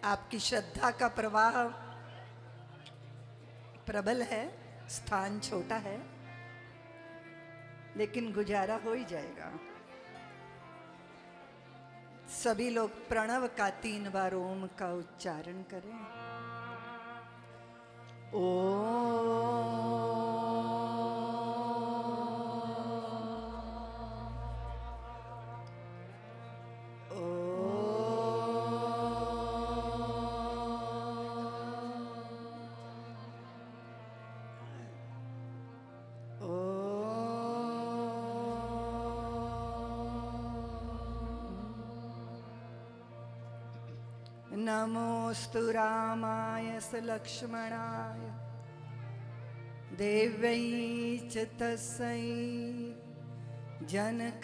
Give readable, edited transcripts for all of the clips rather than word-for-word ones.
आपकी श्रद्धा का प्रवाह प्रबल है, स्थान छोटा है, लेकिन गुजारा हो ही जाएगा। सभी लोग प्रणव का 3 बार ओम का उच्चारण करें। ओम नमोस्तु रामाय सलक्ष्मणाय देव्यै च तस्यै जनकात्मजायै।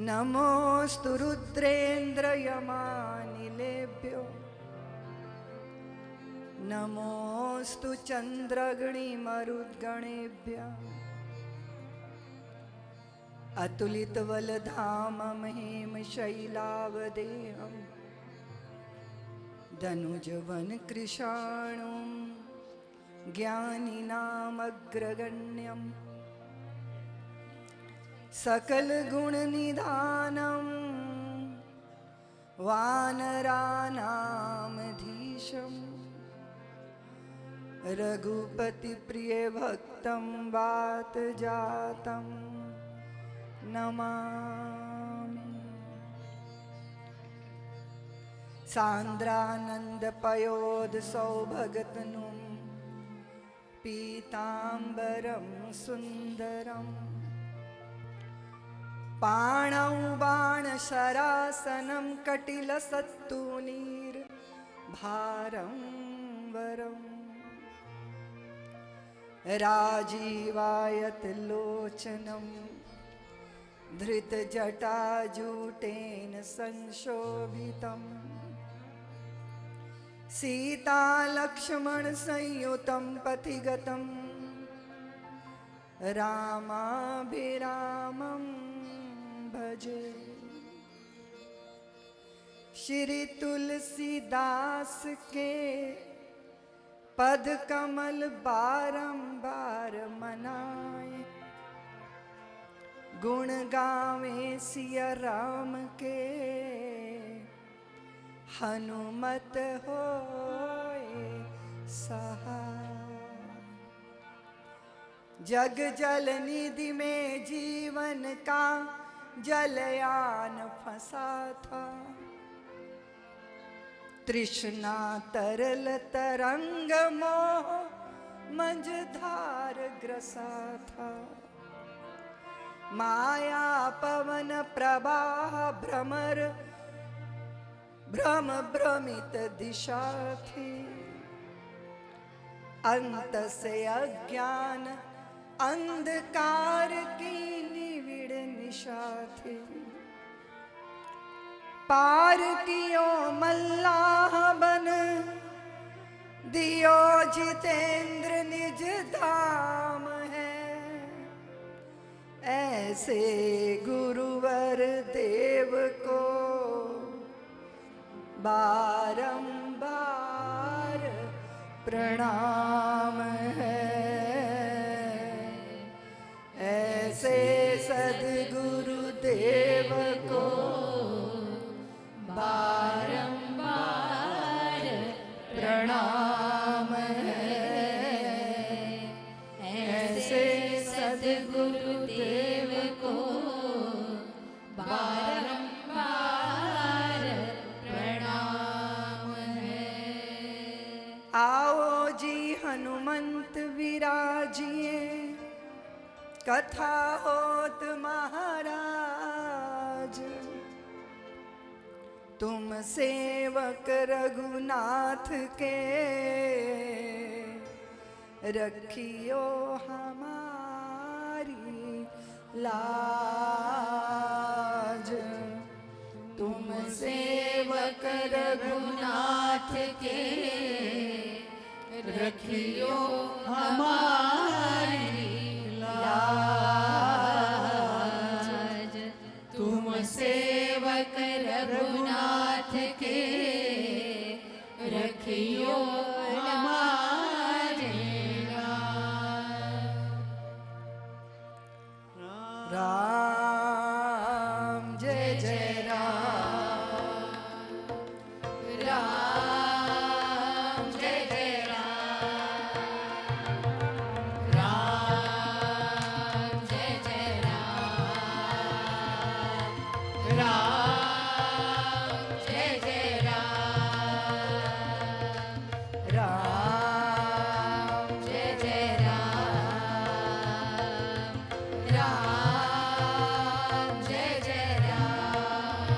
नमोस्तु रुद्रेन्द्रयमानिलेभ्यो नमोस्तु चन्द्रगणिमरुद्गणेभ्यः। अतुलितबलधामं हेमशैलावदेहं धनुजवनकृशाणुं ज्ञानिनामग्रगण्यं सकलगुणनिधानं वानराणामधीशं रघुपतिप्रियभक्तं वातजातं नमामि। सान्द्रानन्दपयोधसौभगतनुं पीताम्बरं सुन्दरं पाणौ बाणशरासनं कटिलसत्तूणीर्भारं वरम् राजीवायतलोचनं धृतजटाजूटेन संशोभितं सीतालक्ष्मणसंयुतं पथिगतं रामाभिरामं भजे। श्री तुलसीदास के पद कमल बारंबार मनाए, गुण गावे सिया राम के हनुमत होए सहाय। जग जल निधि में जीवन का जलयान फंसा था, तृष्णा तरल तरंग मोह मंझधार ग्रसा था। माया पवन प्रवाह भ्रमर भ्रम भ्रमित दिशा थी, अंत से अज्ञान अंधकार की निविड़ निशा थी। पार कियो मल्लाह बन दियो जितेंद्र निज धाम है, ऐसे गुरुवर देव को बारंबार प्रणाम है। ऐसे सद्गुरु देव को बारंबार प्रणाम है। ऐसे सद्गुरु देव को बारंबार प्रणाम है। आओ जी हनुमंत विराजिए, कथा होत महाराज। तुम सेवक रघुनाथ के रखियो हमारी लाज। तुम सेवक रघुनाथ के रखियो हमारी लाज। तुम सेवक राम जय जय राम, राम जय जय राम, राम जय जय राम, राम जय जय राम, राम जय जय राम, राम जय जय राम।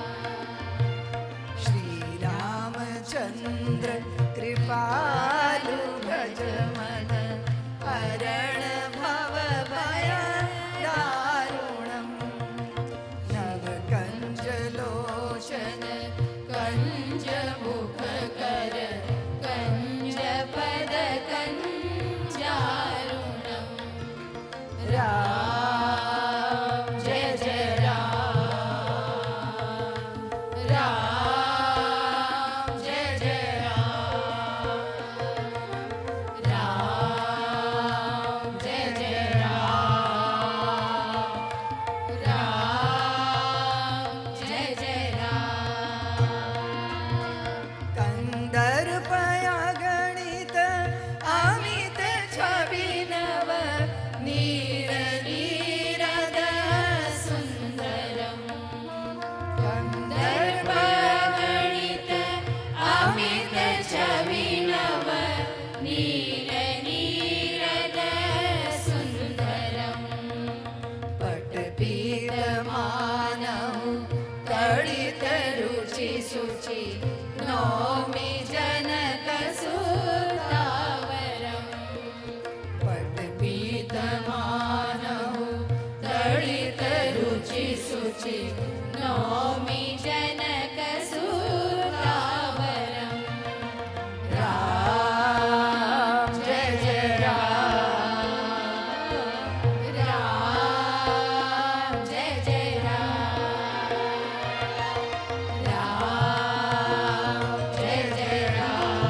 श्री रामचंद्र कृपालु भज मन, हरण भव भय दारुणम, नव कंज लोचन कंज मुख कर कंज पद कंजारुणम, राम जय जय राम, राम जय जय राम, राम जय जय राम, राम जय जय राम। कंदर्पया गणित अमित छविनव, नीर नीरद सुन्दरं, कंदर्पगणित अमित छविनव, नीर नीरद सुन्दरं, पटपीतमानौ कलित रुचि शुचि, नौमि जनक सुतावरं, पटपीतमानौ दलित रुचि शुचि, नौमि जनक सुतावरं, राम जय जय राम, राम जय जय राम, राम जय जय राम,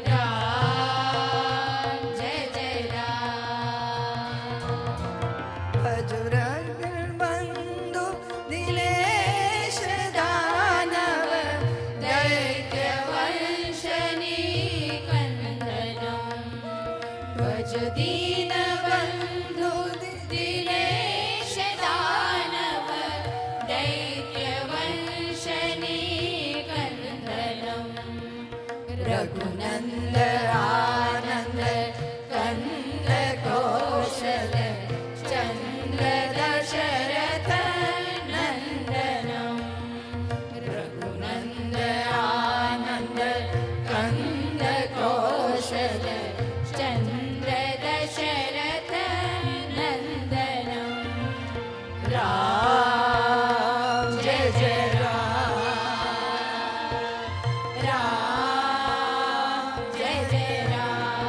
राम जय जय राम। भजुरग बंधु दिलेश दानव, दैत्य वंशनी कंदनम, भज दीन बंधु दिनेश दानव, दैत्य वंशनी कंदनम, रघुनंद आनंद कंद कौशल, चंद्र दशरथ नंदनम, रघुनंद आनंद कंद कौशल, चंद्र दशरथ नंदनम, राम जय जय राम, राम जय जय राम,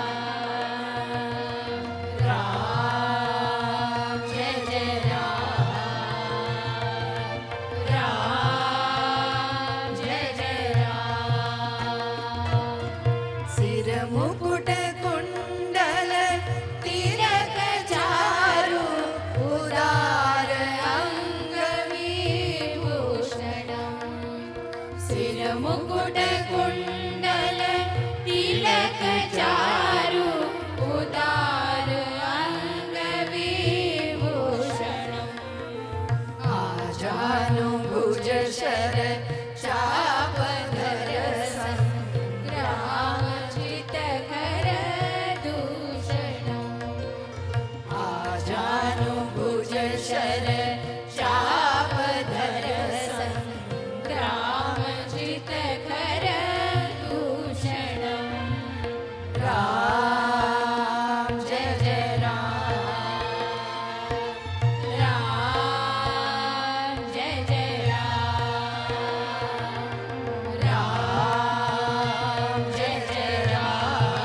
राम जय जय राम, राम जय जय राम। सिर मुकुट कुंडल तिलक चारु उदार अंग विभूषणं, सिर मुकुट कुंडल तिलक चारु उदार अंग विभूषणं, आजानु भुज शर चापधर संग्राम जित कर दूषणं, आजानु भुज शर चापधर संग्राम जित कर दूषणं, राम जय जय राम, राम जय जय राम, राम जय जय राम,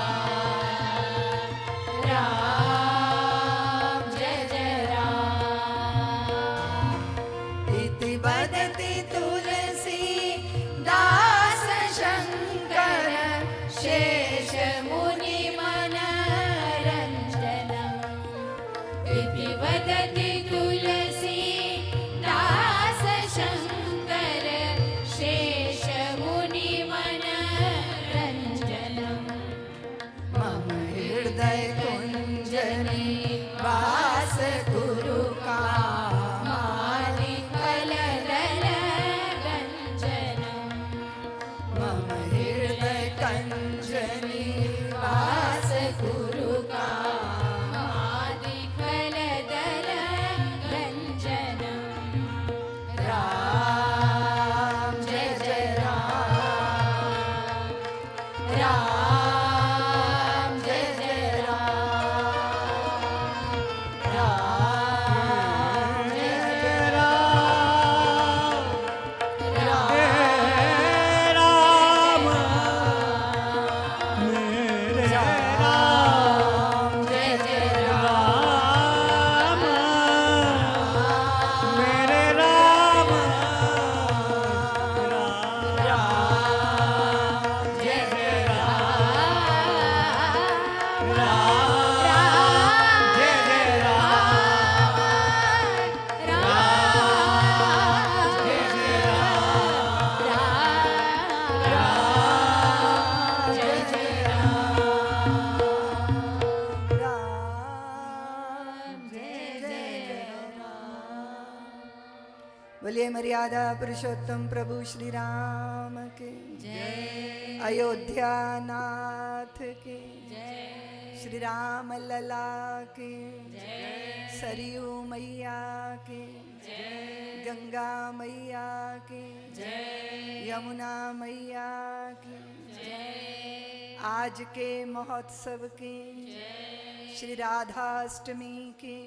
राम जय जय राम। वदति तुलसी दास शङ्कर शेष मुनि मनरञ्जनम् मम हृदय कुञ्जनि वास गुरु का मम हृदय कंजनि वास गुरु का राम जय जय राम राम जय जय राम राम जय जय राम राम बोलिए मर्यादा पुरुषोत्तम प्रभु श्री राम के जय अयोध्या नाथ के जय श्री राम लला के जय सरयू मैया के जय गंगा मैया के जय यमुना मैया के जय आज के महोत्सव के श्री राधाष्टमी के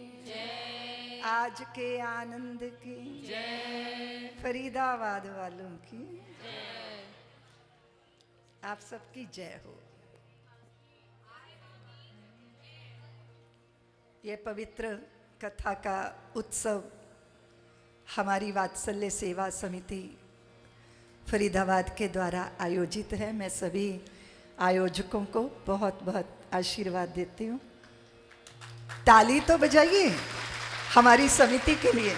आज के आनंद की फरीदाबाद वालों की आप सबकी जय हो। ये पवित्र कथा का उत्सव हमारी वात्सल्य सेवा समिति फरीदाबाद के द्वारा आयोजित है। मैं सभी आयोजकों को बहुत बहुत आशीर्वाद देती हूँ। ताली तो बजाइए हमारी समिति के लिए।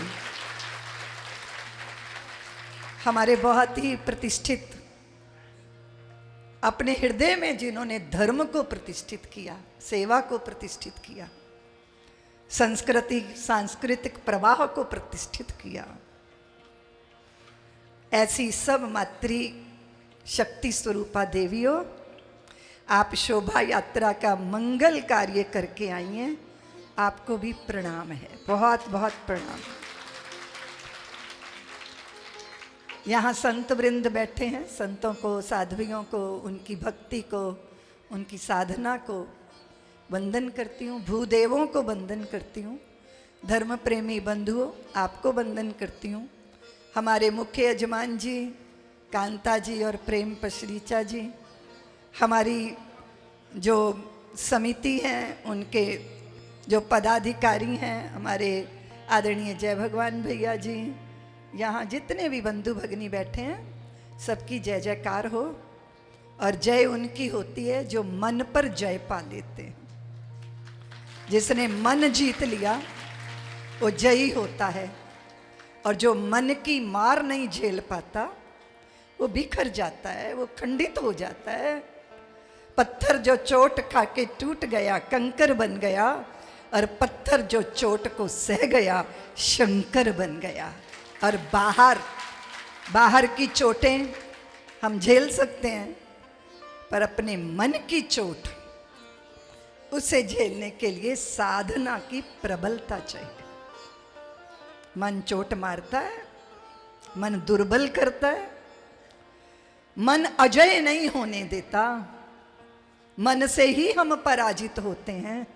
हमारे बहुत ही प्रतिष्ठित, अपने हृदय में जिन्होंने धर्म को प्रतिष्ठित किया, सेवा को प्रतिष्ठित किया, सांस्कृतिक प्रवाह को प्रतिष्ठित किया, ऐसी सब मातृ शक्ति स्वरूपा देवियों, आप शोभा यात्रा का मंगल कार्य करके आई हैं। आपको भी प्रणाम है, बहुत बहुत प्रणाम। यहाँ संत वृंद बैठे हैं। संतों को, साध्वियों को, उनकी भक्ति को, उनकी साधना को वंदन करती हूँ। भूदेवों को वंदन करती हूँ। धर्म प्रेमी बंधुओं, आपको वंदन करती हूँ। हमारे मुख्य यजमान जी कांता जी और प्रेम पशरीचा जी, हमारी जो समिति है उनके जो पदाधिकारी हैं, हमारे आदरणीय जय भगवान भैया जी, यहाँ जितने भी बंधु भगिनी बैठे हैं, सबकी जय जयकार हो। और जय उनकी होती है जो मन पर जय पा लेते हैं। जिसने मन जीत लिया वो जयी होता है, और जो मन की मार नहीं झेल पाता वो बिखर जाता है, वो खंडित हो जाता है। पत्थर जो चोट खा के टूट गया कंकर बन गया, और पत्थर जो चोट को सह गया शंकर बन गया। और बाहर की चोटें हम झेल सकते हैं, पर अपने मन की चोट, उसे झेलने के लिए साधना की प्रबलता चाहिए। मन चोट मारता है, मन दुर्बल करता है, मन अजय नहीं होने देता। मन से ही हम पराजित होते हैं।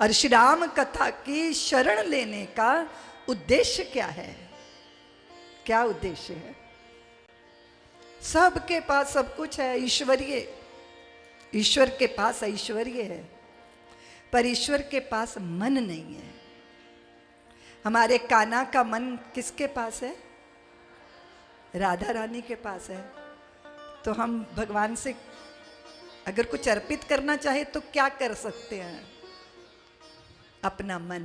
और श्री राम कथा की शरण लेने का उद्देश्य क्या है? क्या उद्देश्य है? सबके पास सब कुछ है, ईश्वरीय, ईश्वर के पास ऐश्वर्य है, पर ईश्वर के पास मन नहीं है। हमारे कान्हा का मन किसके पास है? राधा रानी के पास है। तो हम भगवान से अगर कुछ अर्पित करना चाहे तो क्या कर सकते हैं? अपना मन।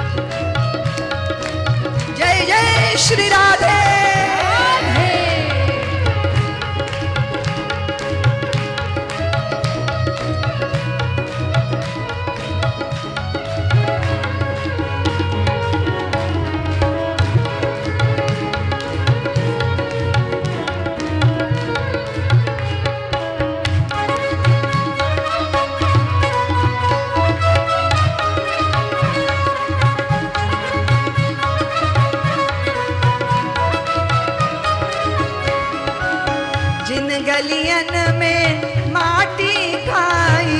गलियन में माटी खाई,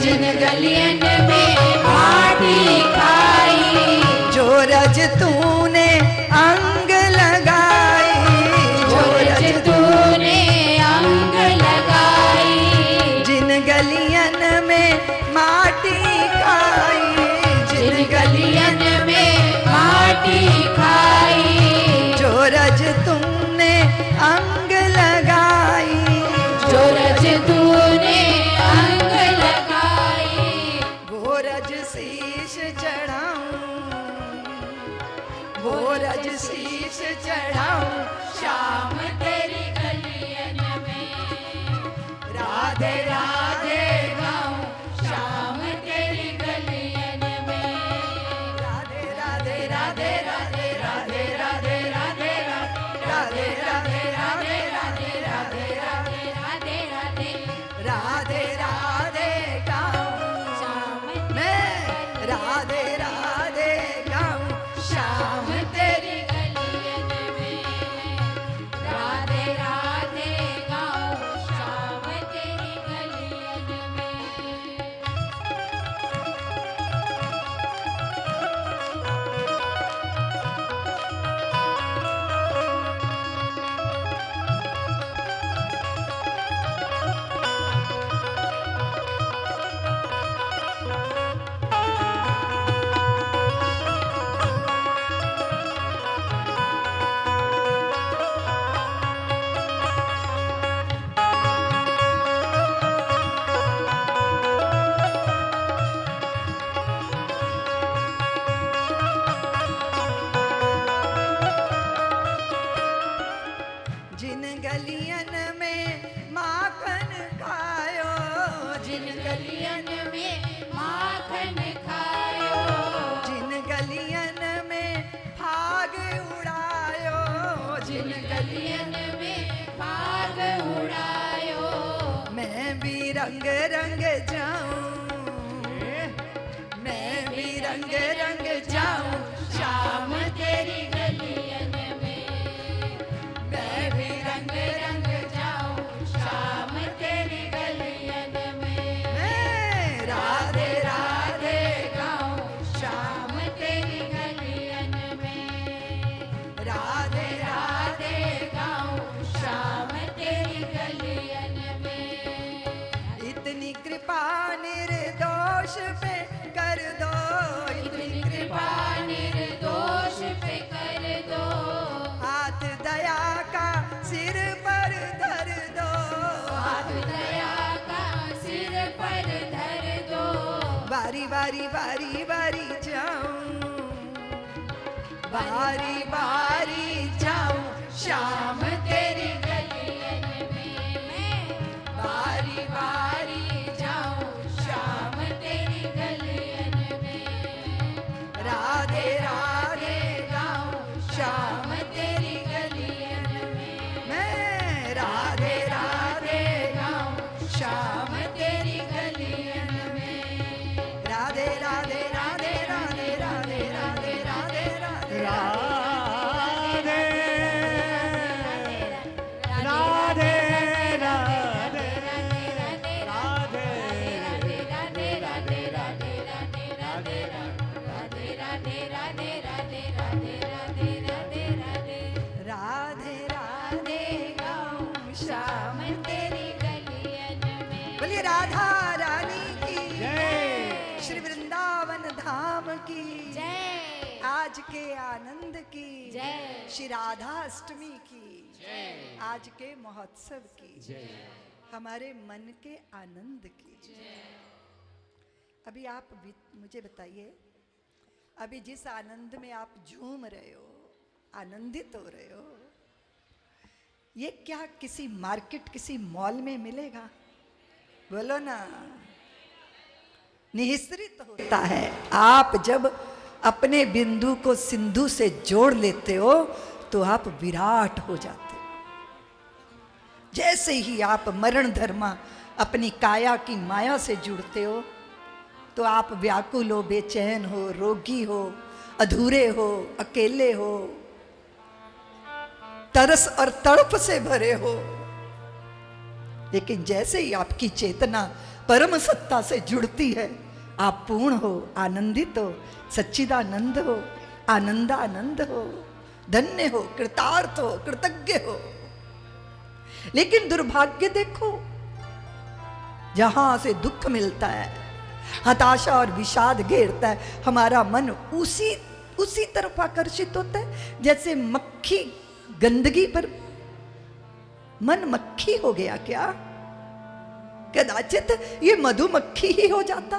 जिन गलियन में माटी खाई, जो रज तूने अंग लगाई, जो रज तूने अंग लगाई, जिन गलियन में माटी खाई, जिन गलियन में माटी खाई, जो रज तुमने अंग लगाई, जो रज तूने अंग लगाई, वो रज शीश चढ़ाऊं, वो रज शीश चढ़ाऊं, शाम तेरी गलियन में राधे राधे गाऊं, शाम तेरी गलियन में राधे राधे राधे राधे राधे राधे राधे राधे राधे राधे राधे राधे राधे राधे राधे राधे गाऊं, शाम मैं राधे राधे गाऊं, शाम तेरी गलियन में राधे राधे गाऊं, शाम तेरी गलियन में जिन गलियन में माखन खायो, जिन गलियन में माखन खायो, जिन गलियन में फाग उड़ायो, जिन गलियन में फाग उड़ायो, मैं भी रंग रंग जाऊं, मैं भी रंग रंग जाऊं, शाम तेरी गलियन में मैं भी रंग रंग जाऊं, शाम तेरी गलियन में मैं राधे राधे गाऊं, शाम तेरी गलियन में राधे राधे गाऊं, शाम तेरी गलियन में इतनी कृपा निर्दोष पे कर दो, इतनी कृपा निर्दोष पे कर दो, हाथ दया का सिर पर धर दो, हाथ दया का सिर पर धर दो, बारी बारी बारी बारी जाऊं, बारी बारी जाऊं, शाम तेरी गलियन में मैं बारी बारी जाऊं, शाम तेरी गलियन में राधे राधे गाऊं, शाम तेरी गलियन में मैं राधे राधे गाऊं, शाम तेरी गलियन में राधे राधे राधे राधे राधे राधे राधे राधे राधे राधे गाऊं, शाम तेरी गलियन में बोलिए राधा रानी की, श्री वृंदावन धाम की, जय आज के आनंद की, जय श्री राधा अष्टमी की, आज के महोत्सव की, हमारे मन के आनंद की। अभी आप मुझे बताइए, अभी जिस आनंद में आप झूम रहे हो, आनंदित हो रहे हो, ये क्या किसी मार्केट, किसी मॉल में मिलेगा? बोलो ना। निःसृत होता है। आप जब अपने बिंदु को सिंधु से जोड़ लेते हो तो आप विराट हो जाते हो। जैसे ही आप मरण धर्मा अपनी काया की माया से जुड़ते हो तो आप व्याकुल हो, बेचैन हो, रोगी हो, अधूरे हो, अकेले हो, तरस और तड़प से भरे हो। लेकिन जैसे ही आपकी चेतना परम सत्ता से जुड़ती है, आप पूर्ण हो, आनंदित हो, सच्चिदानंद हो, आनंदानंद हो, धन्य हो, कृतार्थ हो, कृतज्ञ हो। लेकिन दुर्भाग्य देखो, जहां से दुख मिलता है, हताशा और विषाद घेरता है, हमारा मन उसी तरफ आकर्षित होता है। जैसे मक्खी गंदगी पर मन मक्खी हो गया क्या? कदाचित ये मधुमक्खी ही हो जाता,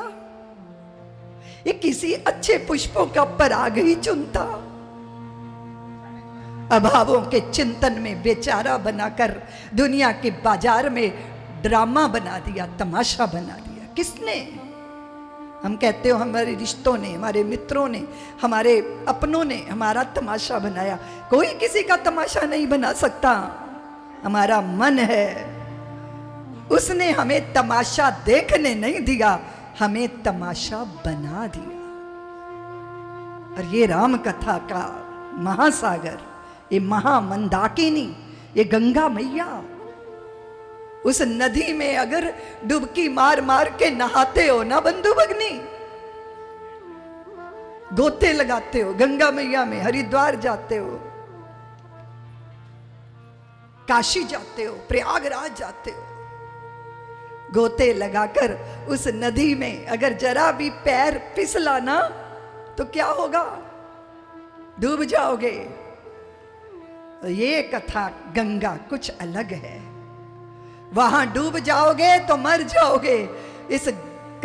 ये किसी अच्छे पुष्पों का पराग ही चुनता। अभावों के चिंतन में बेचारा बनाकर दुनिया के बाजार में ड्रामा बना दिया, तमाशा बना दिया। किसने? हम कहते हो हमारे रिश्तों ने, हमारे मित्रों ने, हमारे अपनों ने हमारा तमाशा बनाया। कोई किसी का तमाशा नहीं बना सकता। हमारा मन है, उसने हमें तमाशा देखने नहीं दिया, हमें तमाशा बना दिया। और ये राम कथा का महासागर, ये महामंदाकिनी, ये गंगा मैया, उस नदी में अगर डुबकी मार मार के नहाते हो ना बंधु भगनी, गोते लगाते हो गंगा मैया में, हरिद्वार जाते हो, काशी जाते हो, प्रयागराज जाते हो, गोते लगाकर उस नदी में अगर जरा भी पैर फिसला ना तो क्या होगा? डूब जाओगे। ये कथा गंगा कुछ अलग है, वहां डूब जाओगे तो मर जाओगे, इस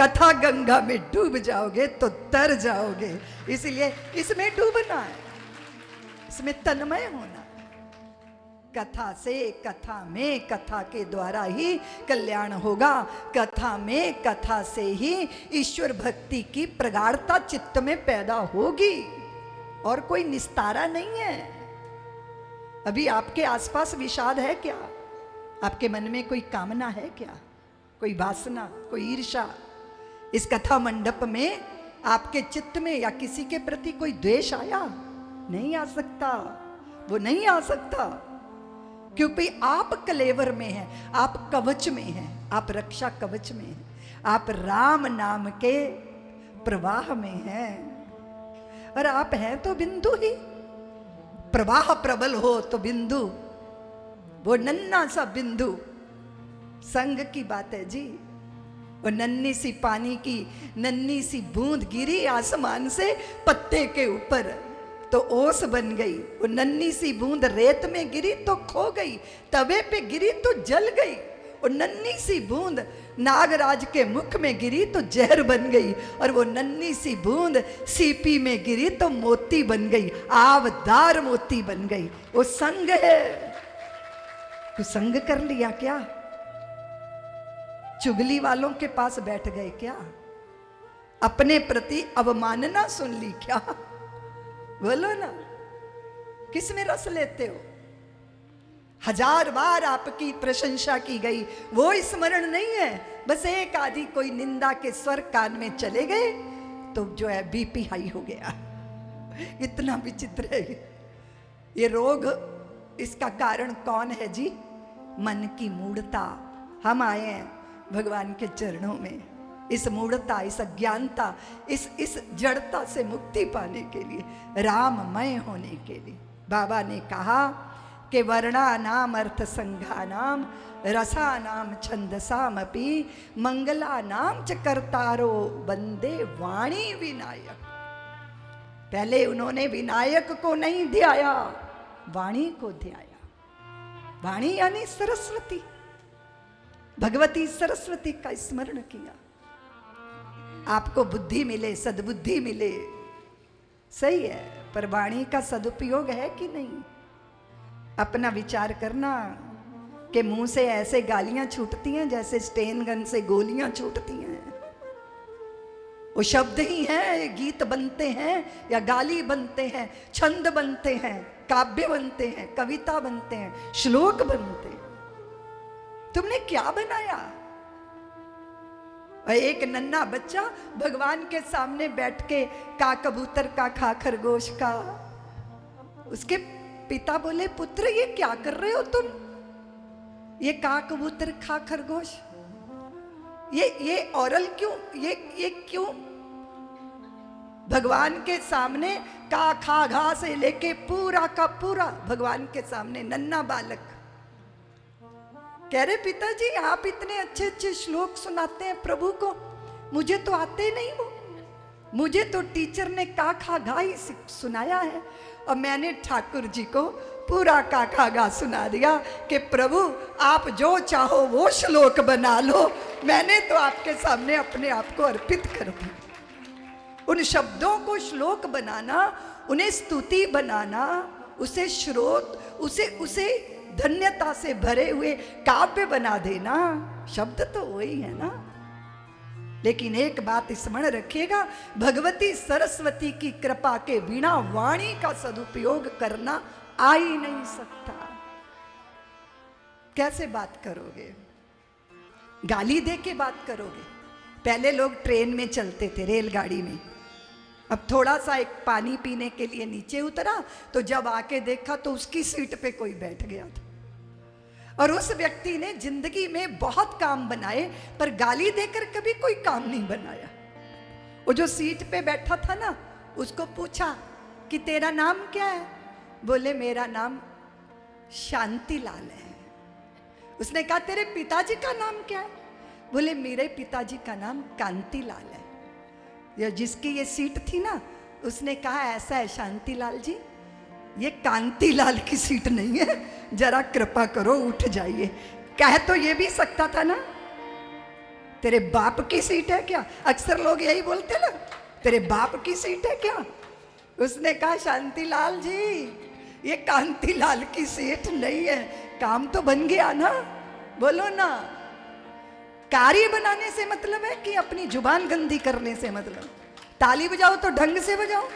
कथा गंगा में डूब जाओगे तो तर जाओगे। इसलिए इसमें डूबना है, इसमें तन्मय होना। कथा से, कथा में, कथा के द्वारा ही कल्याण होगा। कथा में, कथा से ही ईश्वर भक्ति की प्रगाढ़ता चित्त में पैदा होगी, और कोई निस्तारा नहीं है। अभी आपके आसपास विषाद है क्या? आपके मन में कोई कामना है क्या? कोई वासना, कोई ईर्षा? इस कथा मंडप में आपके चित्त में या किसी के प्रति कोई द्वेष आया? नहीं आ सकता, वो नहीं आ सकता, क्योंकि आप कलेवर में हैं, आप कवच में हैं, आप रक्षा कवच में हैं, आप राम नाम के प्रवाह में हैं। और आप हैं तो बिंदु ही, प्रवाह प्रबल हो तो बिंदु, वो नन्ना सा बिंदु संग की बात है जी। वो नन्ही सी पानी की नन्ही सी बूंद गिरी आसमान से पत्ते के ऊपर तो ओस बन गई। वो नन्ही सी बूंद रेत में गिरी तो खो गई, तवे पे गिरी तो जल गई। वो नन्ही सी बूंद नागराज के मुख में गिरी तो जहर बन गई, और वो नन्ही सी बूंद सीपी में गिरी तो मोती बन गई, आवदार मोती बन गई। वो संग है। तू संग कर लिया क्या? चुगली वालों के पास बैठ गए क्या? अपने प्रति अवमानना सुन ली क्या? बोलो ना, किस में रस लेते हो? 1000 बार आपकी प्रशंसा की गई, वो स्मरण नहीं है। बस एक आधी कोई निंदा के स्वर कान में चले गए तो जो है बीपी हाई हो गया। इतना विचित्र है ये रोग। इसका कारण कौन है जी? मन की मूढ़ता। हम आए हैं भगवान के चरणों में इस मूढ़ता, इस अज्ञानता, इस जड़ता से मुक्ति पाने के लिए, राममय होने के लिए। बाबा ने कहा कि वर्णानाम अर्थ संघानाम रसानाम छंदसामपि मंगलानाम च कर्तारो वंदे वाणी विनायक। पहले उन्होंने विनायक को नहीं ध्याया, वाणी को ध्याया। वाणी यानी सरस्वती, भगवती सरस्वती का स्मरण किया। आपको बुद्धि मिले, सद्बुद्धि मिले, सही है, पर वाणी का सदुपयोग है कि नहीं? अपना विचार करना कि मुंह से ऐसे गालियां छूटती हैं जैसे स्टेन गन से गोलियां छूटती हैं। वो शब्द ही हैं, गीत बनते हैं या गाली बनते हैं, छंद बनते हैं, काव्य बनते हैं, कविता बनते हैं, श्लोक बनते हैं। तुमने क्या बनाया? एक नन्हा बच्चा भगवान के सामने बैठ के का कबूतर का खा खरगोश का, उसके पिता बोले पुत्र ये क्या कर रहे हो तुम? ये काक कबूतर खा खरगोश, ये औरल क्यों, ये क्यों? भगवान के सामने का खा घा से लेके पूरा का पूरा भगवान के सामने नन्हा बालक कह रहे पिताजी आप इतने अच्छे अच्छे श्लोक सुनाते हैं प्रभु को, मुझे तो आते नहीं वो, मुझे तो टीचर ने का खा घा ही सुनाया है और मैंने ठाकुर जी को पूरा का खा गा सुना दिया कि प्रभु आप जो चाहो वो श्लोक बना लो, मैंने तो आपके सामने अपने आप को अर्पित कर दिया। उन शब्दों को श्लोक बनाना, उन्हें स्तुति बनाना, उसे श्रोत, उसे धन्यता से भरे हुए काव्य बना देना, शब्द तो वही है ना। लेकिन एक बात स्मरण रखिएगा, भगवती सरस्वती की कृपा के बिना वाणी का सदुपयोग करना आ ही नहीं सकता। कैसे बात करोगे? गाली दे के बात करोगे? पहले लोग ट्रेन में चलते थे, रेलगाड़ी में, अब थोड़ा सा एक पानी पीने के लिए नीचे उतरा तो जब आके देखा तो उसकी सीट पे कोई बैठ गया था और उस व्यक्ति ने जिंदगी में बहुत काम बनाए पर गाली देकर कभी कोई काम नहीं बनाया। वो जो सीट पे बैठा था ना, उसको पूछा कि तेरा नाम क्या है? बोले मेरा नाम शांतिलाल है। उसने कहा तेरे पिताजी का नाम क्या है? बोले मेरे पिताजी का नाम कांतिलाल है। जिसकी ये सीट थी ना, उसने कहा ऐसा है शांतिलाल जी, ये कांतिलाल की सीट नहीं है, जरा कृपा करो उठ जाइए। कह तो ये भी सकता था ना, तेरे बाप की सीट है क्या? अक्सर लोग यही बोलते ना, तेरे बाप की सीट है क्या? उसने कहा शांतिलाल जी ये कांतिलाल की सीट नहीं है। काम तो बन गया ना, बोलो ना। कार्य बनाने से मतलब है कि अपनी जुबान गंदी करने से मतलब? ताली बजाओ तो ढंग से बजाओ,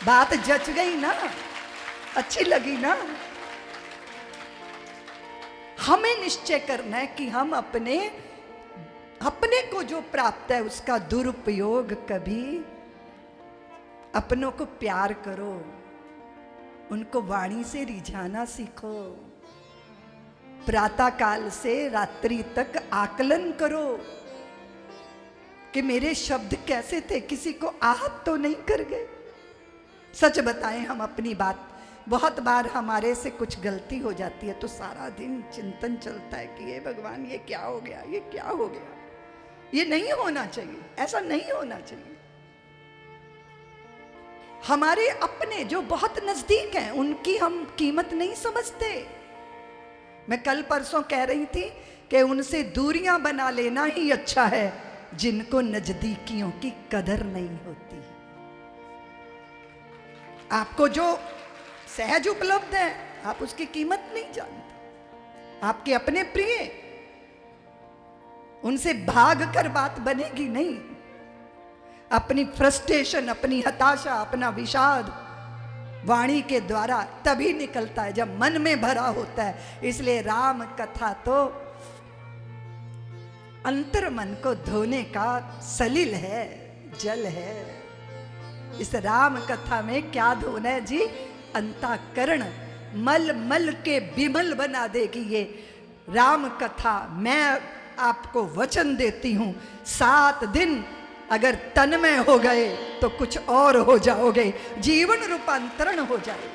बात जच गई ना, अच्छी लगी ना। हमें निश्चय करना है कि हम अपने को जो प्राप्त है उसका दुरुपयोग कभी, अपनों को प्यार करो, उनको वाणी से रिझाना सीखो, प्रातः काल से रात्रि तक आकलन करो कि मेरे शब्द कैसे थे, किसी को आहत तो नहीं कर गए। सच बताएं हम अपनी बात, बहुत बार हमारे से कुछ गलती हो जाती है तो सारा दिन चिंतन चलता है कि ये भगवान ये क्या हो गया, ये क्या हो गया, ये नहीं होना चाहिए, ऐसा नहीं होना चाहिए। हमारे अपने जो बहुत नजदीक हैं उनकी हम कीमत नहीं समझते। मैं कल परसों कह रही थी कि उनसे दूरियां बना लेना ही अच्छा है जिनको नजदीकियों की कदर नहीं होती। आपको जो सहज उपलब्ध है आप उसकी कीमत नहीं जानते। आपके अपने प्रिय, उनसे भाग कर बात बनेगी नहीं। अपनी फ्रस्ट्रेशन, अपनी हताशा, अपना विषाद वाणी के द्वारा तभी निकलता है जब मन में भरा होता है। इसलिए राम कथा तो अंतर मन को धोने का सलिल है, जल है। इस राम कथा में क्या धोना है जी? अंतःकरण मल मल के विमल बना देगी ये राम कथा। मैं आपको वचन देती हूं, 7 दिन अगर तन्मय हो गए तो कुछ और हो जाओगे। जीवन रूपांतरण हो जाए,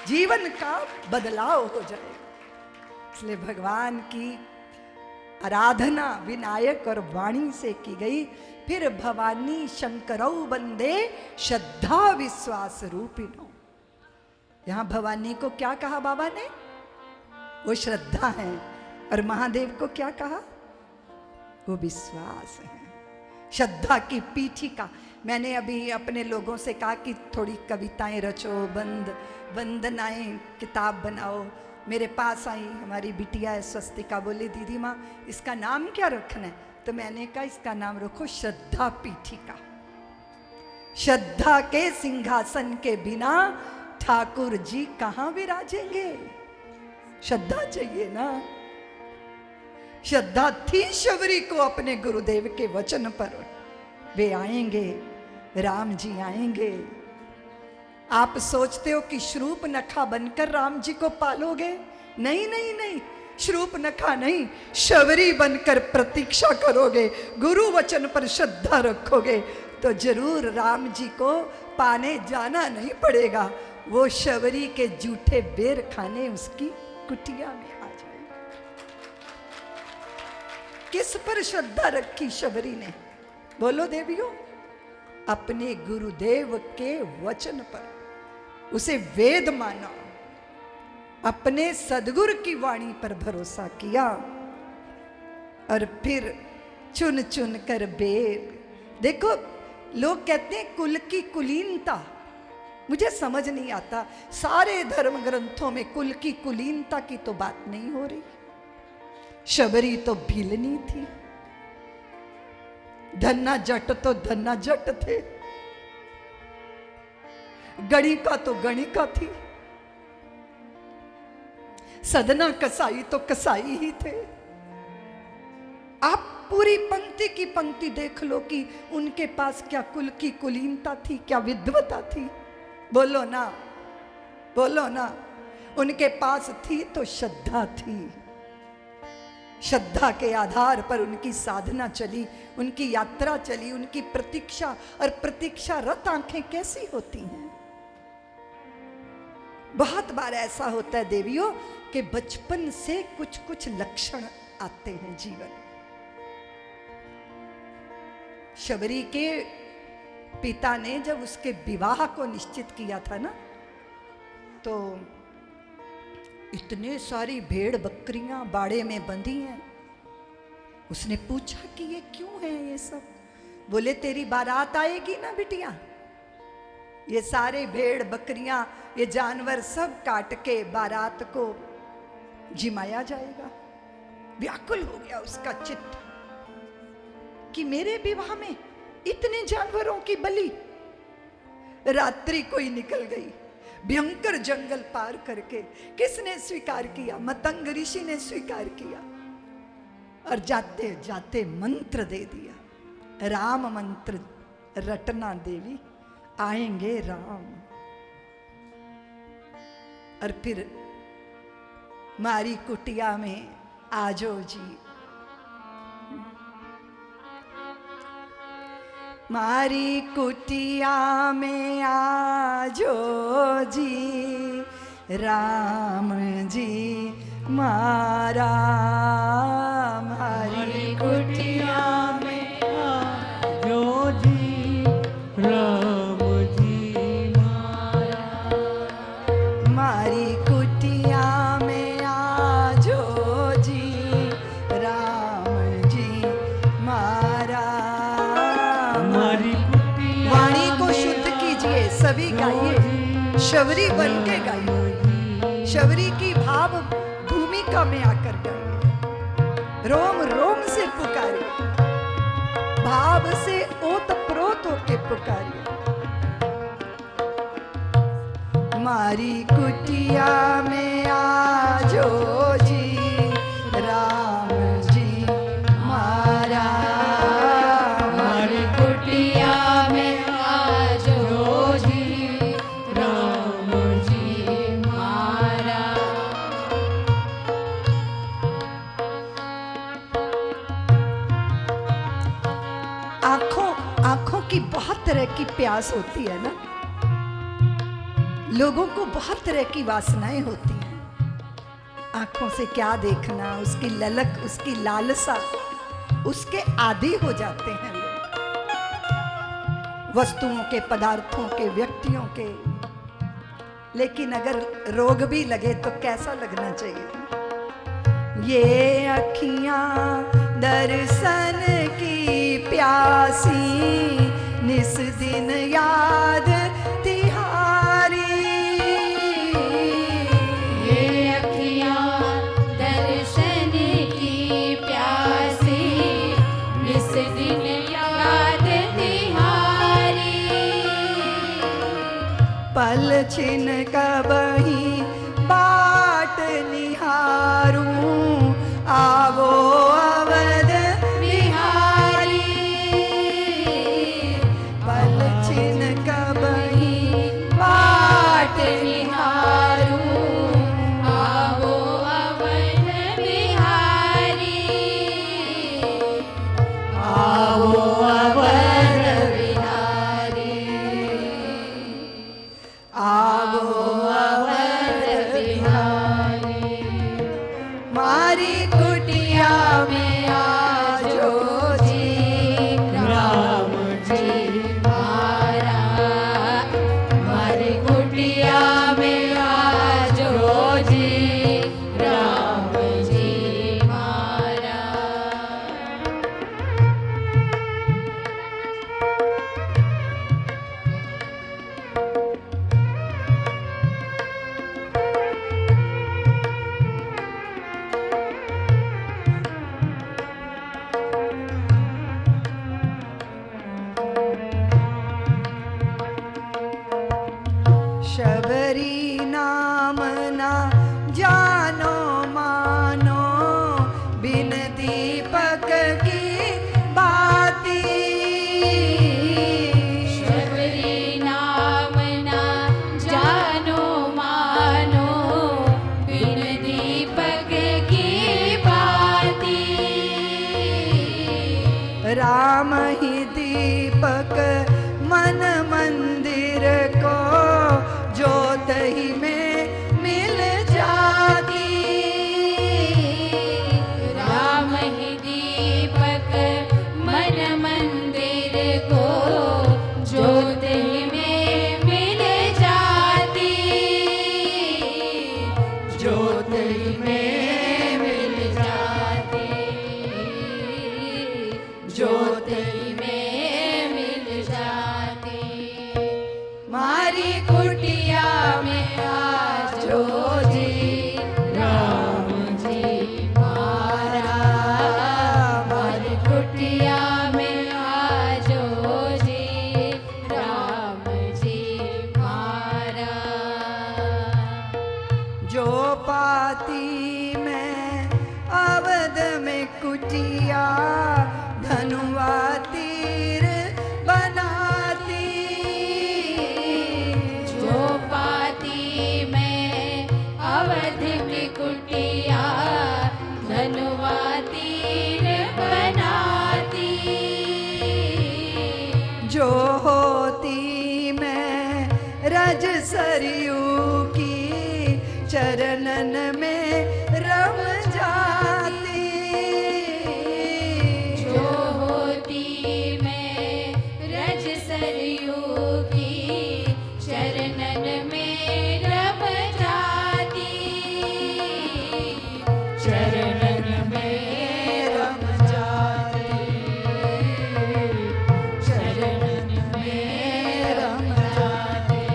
जीवन का बदलाव हो जाए। इसलिए भगवान की आराधना विनायक और वाणी से की गई। फिर भवानी शंकरौ बंदे श्रद्धा विश्वास रूपिणो। यहां भवानी को क्या कहा बाबा ने? वो श्रद्धा है। और महादेव को क्या कहा? वो विश्वास है। श्रद्धा की पीठिका। मैंने अभी अपने लोगों से कहा कि थोड़ी कविताएं रचो, वंदनाएं किताब बनाओ। मेरे पास आई हमारी बिटिया है स्वस्तिका, बोली दीदी माँ इसका नाम क्या रखना है? तो मैंने कहा इसका नाम रखो श्रद्धा पीठिका। श्रद्धा के सिंहासन के बिना ठाकुर जी कहाँ विराजेंगे? श्रद्धा चाहिए ना। श्रद्धा थी शबरी को अपने गुरुदेव के वचन पर। वे आएंगे, राम जी आएंगे। आप सोचते हो कि श्रूप नखा बनकर राम जी को पालोगे? नहीं नहीं नहीं, शूर्पणखा नहीं, शबरी बनकर प्रतीक्षा करोगे, गुरु वचन पर श्रद्धा रखोगे तो जरूर राम जी को पाने जाना नहीं पड़ेगा। वो शबरी के जूठे बेर खाने उसकी कुटिया में आ जाएगा। किस पर श्रद्धा रखी शबरी ने? बोलो देवियों, अपने गुरुदेव के वचन पर। उसे वेद माना, अपने सदगुरु की वाणी पर भरोसा किया और फिर चुन चुन कर बेर। देखो, लोग कहते हैं कुल की कुलीनता, मुझे समझ नहीं आता। सारे धर्म ग्रंथों में कुल की कुलीनता की तो बात नहीं हो रही। शबरी तो भीलनी थी, धन्ना जट तो धन्ना जट थे, गणिका तो गणिका थी, सदना कसाई तो कसाई ही थे। आप पूरी पंक्ति की पंक्ति देख लो कि उनके पास क्या कुल की कुलीनता थी, क्या विद्वता थी। बोलो ना, बोलो ना। उनके पास थी तो श्रद्धा थी। श्रद्धा के आधार पर उनकी साधना चली, उनकी यात्रा चली, उनकी प्रतीक्षा। और प्रतीक्षारत आंखें कैसी होती हैं? बहुत बार ऐसा होता है देवियों कि बचपन से कुछ कुछ लक्षण आते हैं जीवन। शबरी के पिता ने जब उसके विवाह को निश्चित किया था ना, तो इतने सारी भेड़ बकरियां बाड़े में बंधी हैं। उसने पूछा कि ये क्यों है ये सब? बोले तेरी बारात आएगी ना बिटिया, ये सारे भेड़ बकरियां, ये जानवर सब काट के बारात को जिमाया जाएगा। व्याकुल हो गया उसका चित्त कि मेरे विवाह में इतने जानवरों की बलि। रात्रि कोई निकल गई, भयंकर जंगल पार करके। किसने स्वीकार किया? मतंग ऋषि ने स्वीकार किया और जाते जाते मंत्र दे दिया, राम मंत्र रटना देवी, आएंगे राम। और फिर मारी कुटिया में आजो जी, मारी कुटिया में आजो जी, राम जी मारा। मारी कुटिया में आजो जी, राम जी मारा। मारी कुटिया में आजो जी, राम जी मारा। वाणी को शुद्ध कीजिए, सभी गाइए, शबरी बन के गाइए, शबरी की भाव भूमिका में आकर गाइए, रोम रोम से पुकारिए, भाव से ओतप्रोत होके पुकारिए। मारी कुटिया में आजो जी, राम जी मारा। आंखों की बहुत तरह की प्यास होती है ना, लोगों को बहुत तरह की वासनाएं होती हैं। आंखों से क्या देखना, उसकी ललक, उसकी लालसा, उसके आदी हो जाते हैं लोग, वस्तुओं के, पदार्थों के, व्यक्तियों के। लेकिन अगर रोग भी लगे तो कैसा लगना चाहिए? ये अखियां दर्शन की प्यासी, निस दिन याद तिहारी। ये अखियां दर्शन की प्यासी, निस दिन याद तिहारी। पल छिन कबही बाट निहारूं, आवो अवध बिहारी। पल छिन कबही बाट निहारूं, आवो अवध बिहारी। राम ही दीपक मन मंदिर को, ज्योत ही में मिल जाती। राम ही दीपक मन मंदिर को, ज्योत ही में मिल जाती। ज्योत ही में मिल जाती, ज्योत ही में मिल जाती। मारी कुटिया में आजो जी, राम जी मारा, हमारी कुटिया में आजो जी, राम जी मारा। जो पाती में अवध में कुटिया, धनुआ तीर बनाती। जो पाती में अवध में कुटिया, धनुआ तीर बनाती। जो होती में रज सरयू की, चरणन में रम जाती। जो होती में रज सरयू की, चरणन में रम जाती। चरणन में रम जाती, चरणन में रम जाती।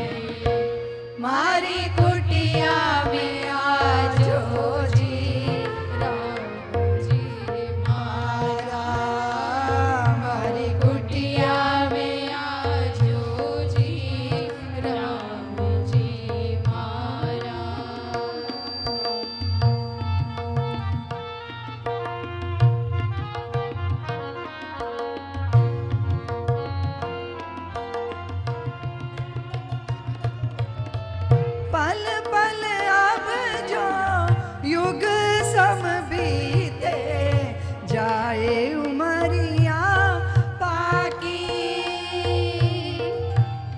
मारी कुटिया में आजो जी, राम जी मारा, मारी कुटिया में आजो जी, राम जी मारा। पल पल अब जो युग सम बीते, जाए उमरिया पाकी।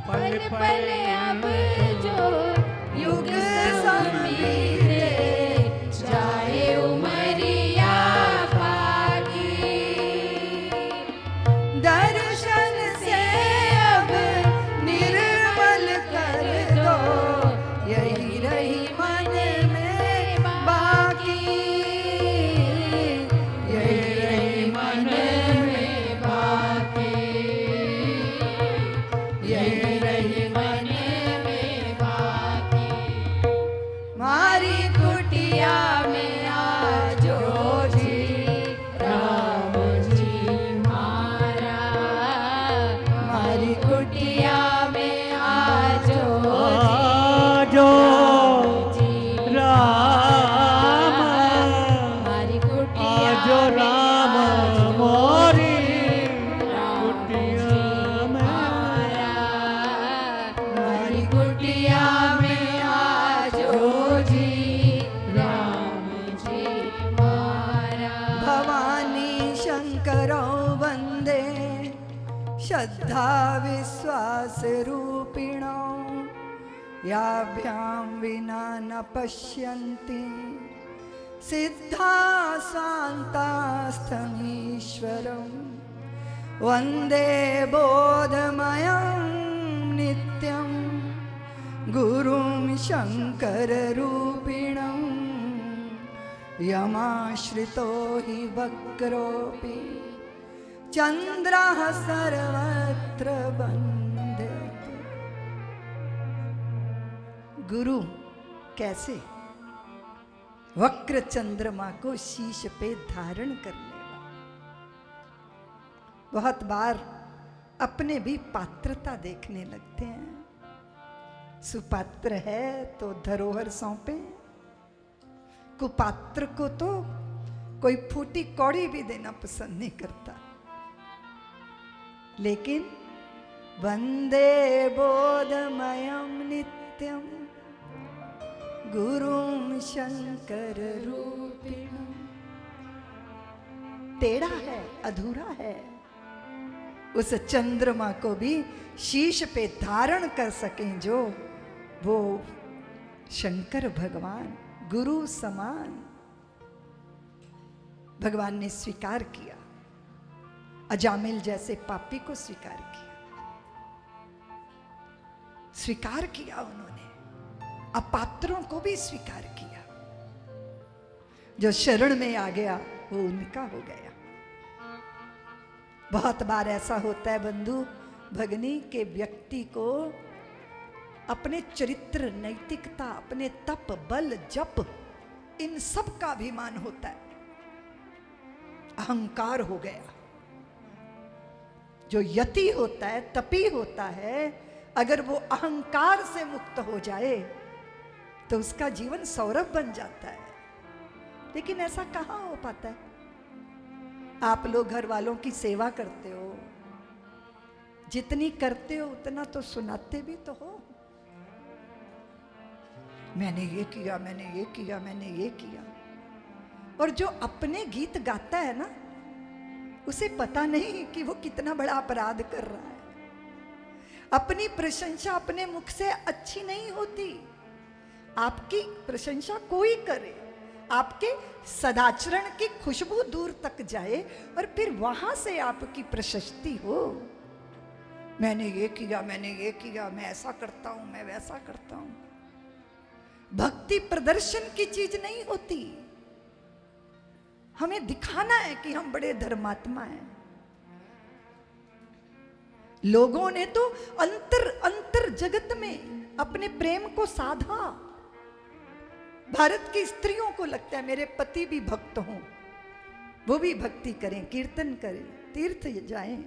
पल पल अब जो युग सम बीते, जाए उमरिया पाकी। दर्शन से अब निर्मल कर दो, यही रही मन में बाकी। यही रही मन में बाकी। यही रही मन में बाकी। मारी कुटिया में आजो जी, राम जी मारा, मारी कुटिया में आजो आजो जी, राम, हमारी कुटिया आजो राम मोरी राम कुटिया जी में। मारा, हमारी कुटिया में आजो जी, राम जी मारा। भवानी शंकरो वंदे, श्रद्धा विश्वास रूपिणो, याभ्यां विना न पश्यन्ति, सिद्धा स्वान्तास्थमीश्वरं। वन्दे बोधमयं नित्यं, गुरुं शङ्कररूपिणं। यमाश्रितो हि वक्रोऽपि, चन्द्रः सर्वत्र वन्द्यते। गुरु कैसे? वक्र चंद्रमा को शीश पे धारण करने वाला। बहुत बार अपने भी पात्रता देखने लगते हैं। सुपात्र है तो धरोहर सौंपे, कुपात्र को तो कोई फूटी कौड़ी भी देना पसंद नहीं करता। लेकिन वंदे बोधमयं नित्यं, गुरुं शंकर रूपिणं। टेढ़ा है, अधूरा है, उस चंद्रमा को भी शीश पे धारण कर सकें जो, वो शंकर भगवान गुरु समान। भगवान ने स्वीकार किया, अजामिल जैसे पापी को स्वीकार किया, स्वीकार किया उन्होंने, अपात्रों को भी स्वीकार किया। जो शरण में आ गया वो उनका हो गया। बहुत बार ऐसा होता है बंधु भगनी के व्यक्ति को अपने चरित्र, नैतिकता, अपने तप, बल, जप, इन सब का अभिमान होता है, अहंकार हो गया। जो यति होता है, तपी होता है, अगर वो अहंकार से मुक्त हो जाए तो उसका जीवन सौरभ बन जाता है। लेकिन ऐसा कहाँ हो पाता है? आप लोग घर वालों की सेवा करते हो, जितनी करते हो उतना तो सुनाते भी तो हो। मैंने ये किया, मैंने ये किया, मैंने ये किया। और जो अपने गीत गाता है ना, उसे पता नहीं कि वो कितना बड़ा अपराध कर रहा है। अपनी प्रशंसा अपने मुख से अच्छी नहीं होती। आपकी प्रशंसा कोई करे, आपके सदाचरण की खुशबू दूर तक जाए और फिर वहां से आपकी प्रशस्ति हो। मैंने ये किया, मैंने ये किया, मैं ऐसा करता हूं, मैं वैसा करता हूं। भक्ति प्रदर्शन की चीज नहीं होती। हमें दिखाना है कि हम बड़े धर्मात्मा हैं। लोगों ने तो अंतर जगत में अपने प्रेम को साधा। भारत की स्त्रियों को लगता है मेरे पति भी भक्त हों, वो भी भक्ति करें, कीर्तन करें, तीर्थ जाएं।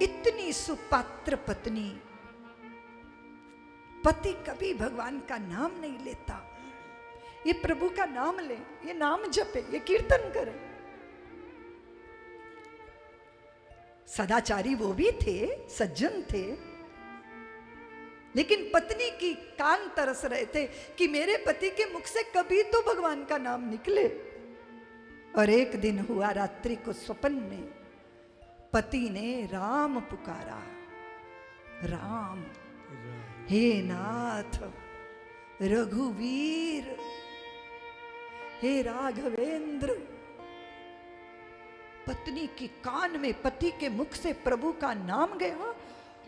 इतनी सुपात्र पत्नी, पति कभी भगवान का नाम नहीं लेता। ये प्रभु का नाम ले, ये नाम जपे, ये कीर्तन करे। सदाचारी वो भी थे, सज्जन थे, लेकिन पत्नी की कान तरस रहे थे कि मेरे पति के मुख से कभी तो भगवान का नाम निकले। और एक दिन हुआ, रात्रि को स्वप्न में पति ने राम पुकारा, राम, हे नाथ, रघुवीर, हे राघवेंद्र। पत्नी की कान में पति के मुख से प्रभु का नाम गया,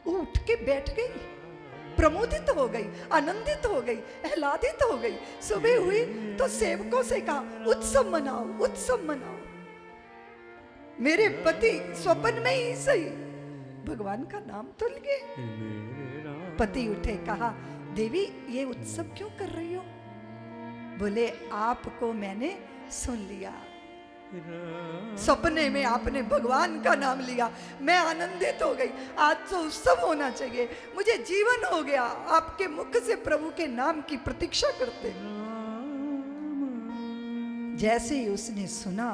वो उठ के बैठ गई, प्रमोदित हो गई, आनंदित हो गई, आह्लादित हो गई। सुबह हुई तो सेवकों से कहा, उत्सव मनाओ, उत्सव मनाओ। मेरे पति स्वप्न में ही सही भगवान का नाम तो लिए। पति उठे, कहा, देवी ये उत्सव क्यों कर रही हो? बोले, आपको मैंने सुन लिया, सपने में आपने भगवान का नाम लिया, मैं आनंदित हो गई। आज तो उत्सव होना चाहिए, मुझे जीवन हो गया आपके मुख से प्रभु के नाम की प्रतीक्षा करते। जैसे ही उसने सुना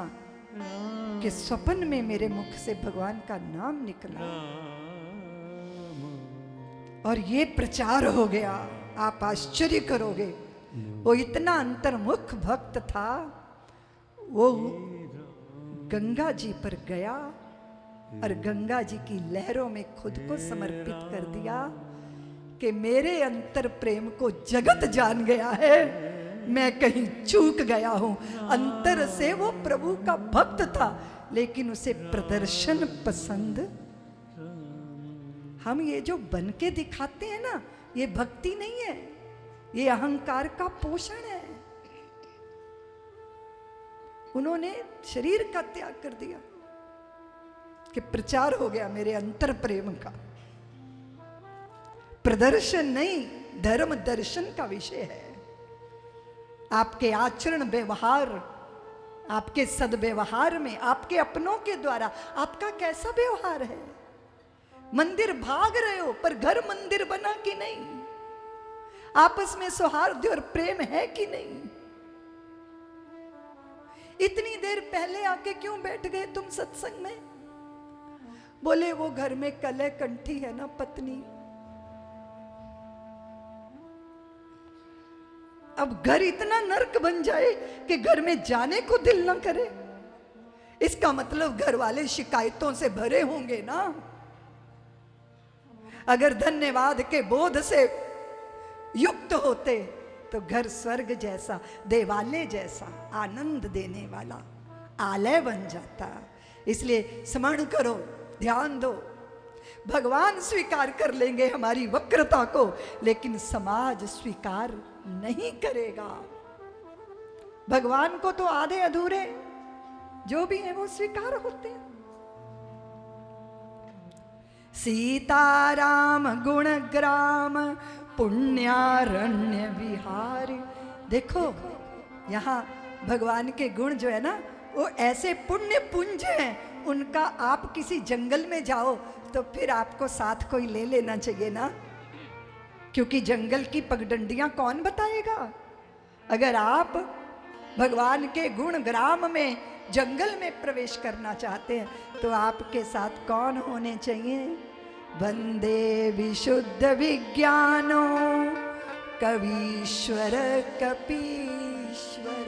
कि स्वप्न में मेरे मुख से भगवान का नाम निकला और ये प्रचार हो गया, आप आश्चर्य करोगे। वो इतना अंतर्मुख भक्त था, वो गंगा जी पर गया और गंगा जी की लहरों में खुद को समर्पित कर दिया कि मेरे अंतर प्रेम को जगत जान गया है, मैं कहीं चूक गया हूं। अंतर से वो प्रभु का भक्त था, लेकिन उसे प्रदर्शन पसंद। हम ये जो बन के दिखाते हैं ना, ये भक्ति नहीं है, ये अहंकार का पोषण है। उन्होंने शरीर का त्याग कर दिया कि प्रचार हो गया मेरे अंतर प्रेम का। प्रदर्शन नहीं, धर्म दर्शन का विषय है। आपके आचरण व्यवहार, आपके सद्व्यवहार में, आपके अपनों के द्वारा आपका कैसा व्यवहार है? मंदिर भाग रहे हो पर घर मंदिर बना कि नहीं? आपस में सौहार्द और प्रेम है कि नहीं? इतनी देर पहले आके क्यों बैठ गए तुम सत्संग में? बोले वो घर में कलह कंठी है ना पत्नी। अब घर इतना नरक बन जाए कि घर में जाने को दिल ना करे। इसका मतलब घर वाले शिकायतों से भरे होंगे ना। अगर धन्यवाद के बोध से युक्त होते तो घर स्वर्ग जैसा, देवालय जैसा आनंद देने वाला आलय बन जाता। इसलिए स्मरण करो, ध्यान दो। भगवान स्वीकार कर लेंगे हमारी वक्रता को, लेकिन समाज स्वीकार नहीं करेगा। भगवान को तो आधे अधूरे जो भी है वो स्वीकार होते हैं। सीताराम गुणग्राम पुण्यारण्य विहारी। देखो यहाँ भगवान के गुण जो है ना, वो ऐसे पुण्य पुंज हैं, उनका आप किसी जंगल में जाओ तो फिर आपको साथ कोई ले लेना चाहिए ना, क्योंकि जंगल की पगडंडियां कौन बताएगा। अगर आप भगवान के गुण ग्राम में, जंगल में प्रवेश करना चाहते हैं तो आपके साथ कौन होने चाहिए। वंदे विशुद्ध विज्ञानो कवीश्वर कपीश्वर।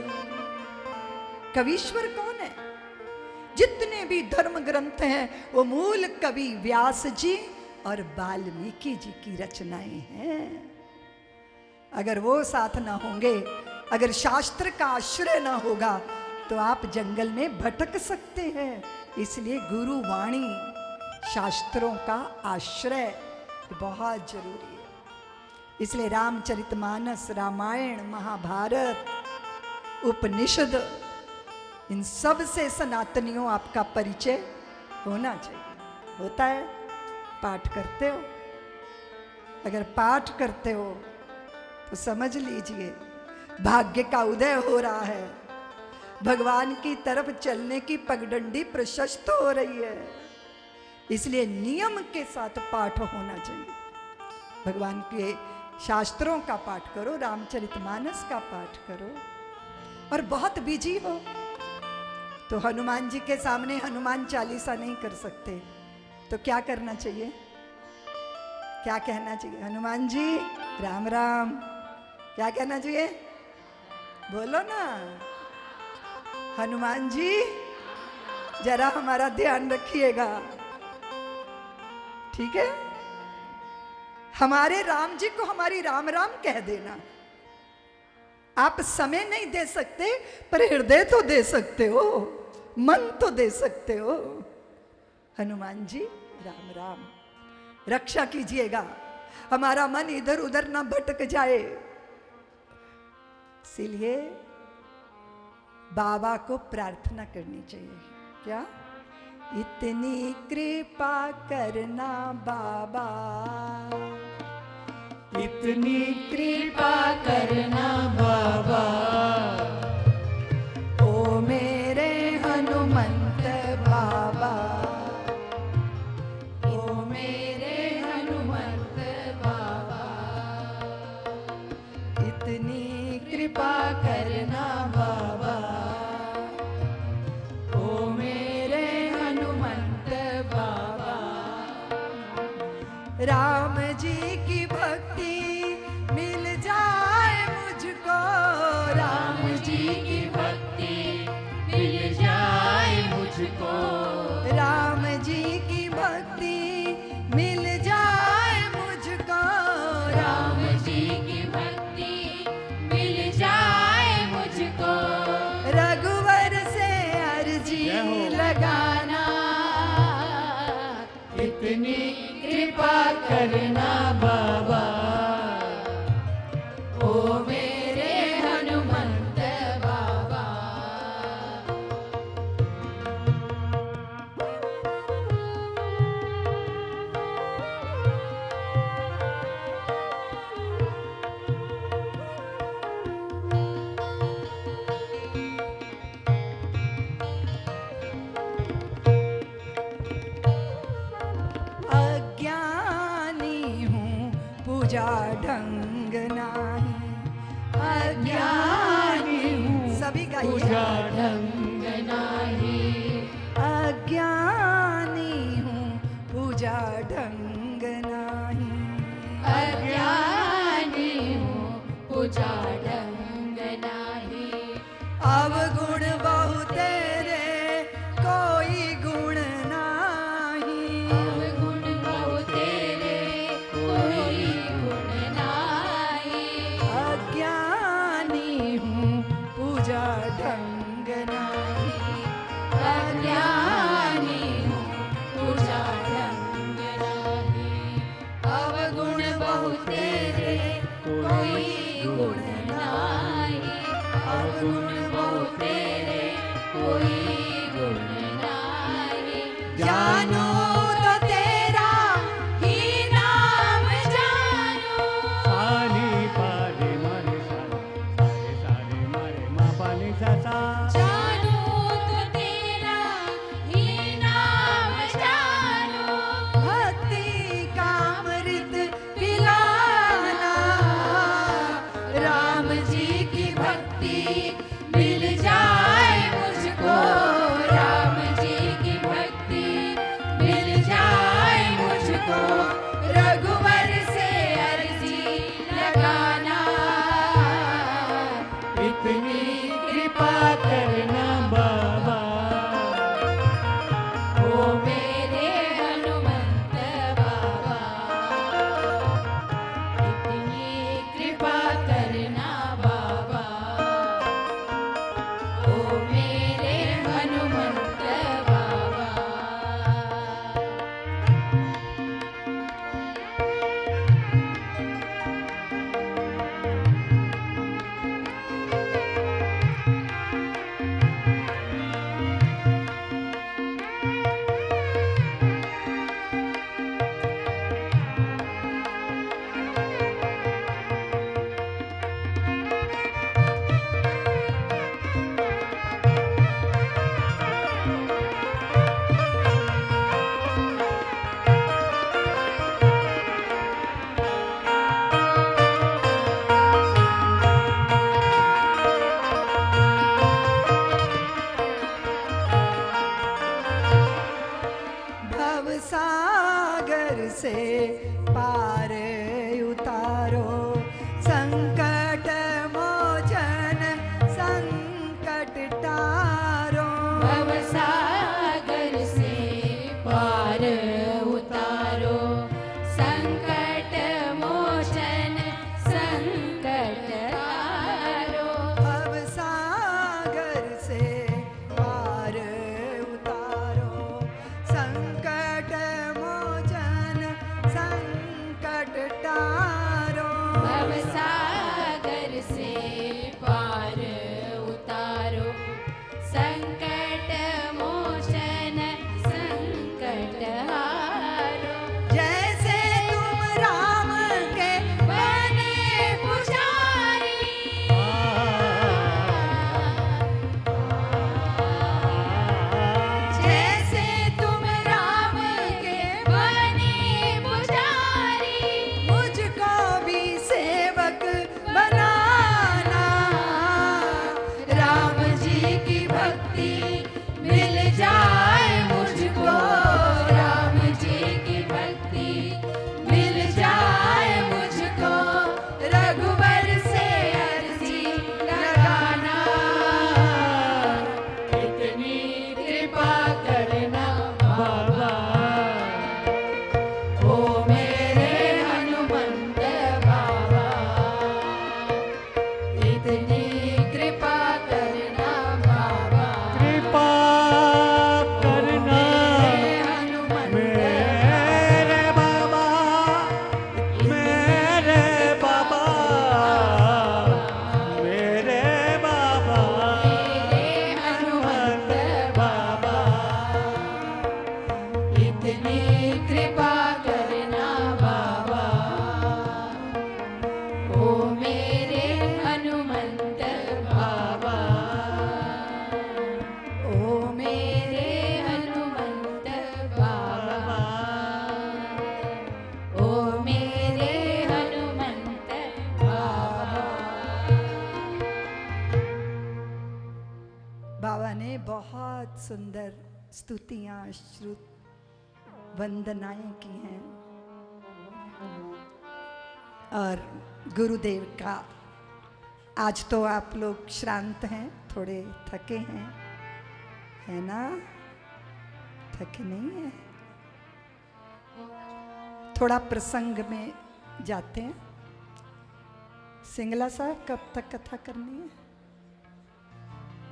कवीश्वर कौन है? जितने भी धर्म ग्रंथ हैं वो मूल कवि व्यास जी और वाल्मीकि जी की रचनाएं हैं। अगर वो साथ ना होंगे, अगर शास्त्र का आश्रय ना होगा तो आप जंगल में भटक सकते हैं। इसलिए गुरु वाणी, शास्त्रों का आश्रय बहुत जरूरी है। इसलिए रामचरितमानस, रामायण, महाभारत, उपनिषद, इन सब से सनातनियों आपका परिचय होना चाहिए। होता है? पाठ करते हो? अगर पाठ करते हो तो समझ लीजिए भाग्य का उदय हो रहा है, भगवान की तरफ चलने की पगडंडी प्रशस्त हो रही है। इसलिए नियम के साथ पाठ होना चाहिए। भगवान के शास्त्रों का पाठ करो, रामचरितमानस का पाठ करो। और बहुत बिजी हो तो हनुमान जी के सामने हनुमान चालीसा नहीं कर सकते तो क्या करना चाहिए? क्या कहना चाहिए? हनुमान जी राम राम। क्या कहना चाहिए? बोलो ना। हनुमान जी जरा हमारा ध्यान रखिएगा, ठीक है? हमारे राम जी को हमारी राम राम कह देना। आप समय नहीं दे सकते पर हृदय तो दे सकते हो, मन तो दे सकते हो। हनुमान जी राम राम। रक्षा कीजिएगा, हमारा मन इधर उधर ना भटक जाए। इसीलिए बाबा को प्रार्थना करनी चाहिए। क्या? इतनी कृपा करना बाबा, इतनी कृपा करना बाबा, ओ मेरे हनुमंत बाबा, ओ मेरे हनुमंत बाबा, इतनी कृपा करना बाबा, ओ मेरे हनुमंत बाबा। राम जी की भक्ति मिल जाए मुझको, राम जी की भक्ति मिल जाए मुझको, राम जी की भक्ति मिल जाए मुझको, राम जी की भक्ति मिल जाए मुझको। रघुवर से अर्जी लगाना इतनी कृपा करना बाबा, ओ मेरे हनुमंत बाबा। अज्ञानी हूँ पूजा ढंग नाही, अज्ञानी हूँ सभी पूजा गाइए। ढंग नाही, अज्ञानी हूँ पूजा ढंग नाही, अज्ञानी हूँ पूजा ढंग नाही। अवगुण बहु तेरे जानू तो तेरा ही नाम जानू। सानी पारे मारे सारे सारे मारे मा पानी सा सा। जानू तो तेरा ही नाम जानू। भक्ति का अमृत पिलाना, राम जी की भक्ति मिल जाए मुझको, राम जी की भक्ति मिल जाए मुझको। रघुवर से अर्जी लगाना, इतनी कृपा करना बाबा। ओ मेरे हनुमंत बाबा। इतनी कृपा करना बाबा। ओ मेरे हनुमंत बाबा। भव सागर से पार उतारो, संकट मोचन संकट टारो। भवसागर से पार उतारो, संकट मोचन संकट हारो। भव सागर से पार उतारो, संकट मोचन संकट टारो। भवसागर से पार उतारो, संकट मोचन संकट हारो। जैसे तुम राम के बने पुजारी, जैसे तुम राम के बने पुजारी। मुझको भी सेवक बनाना, राम जी की भक्ति मिल जाए मुझको, राम जी की भक्ति मिल जाए मुझको। रघुवर से अर्जी लगाना, इतनी कृपा करना बाबा। ओ मेरे हनुमंत बाबा। इतनी कृपा करना बाबा। कृपा करना हनुमंत मेरे बाबा, मेरे बाबा, मेरे बाबा, हनुमंत बाबा। इतनी कृपा करना बाबा। ओ मेरे हनुमंत बाबा। ओ मेरे हनुमंत बाबा। ओ मेरे हनुमंत बाबा। बाबा ने बहुत सुंदर स्तुतियां श्रुत वंदनाएं की हैं। और गुरुदेव का आज तो आप लोग श्रांत हैं, थोड़े थके हैं, है ना? थके नहीं है? थोड़ा प्रसंग में जाते हैं। सिंगला साहब कब तक कथा करनी है?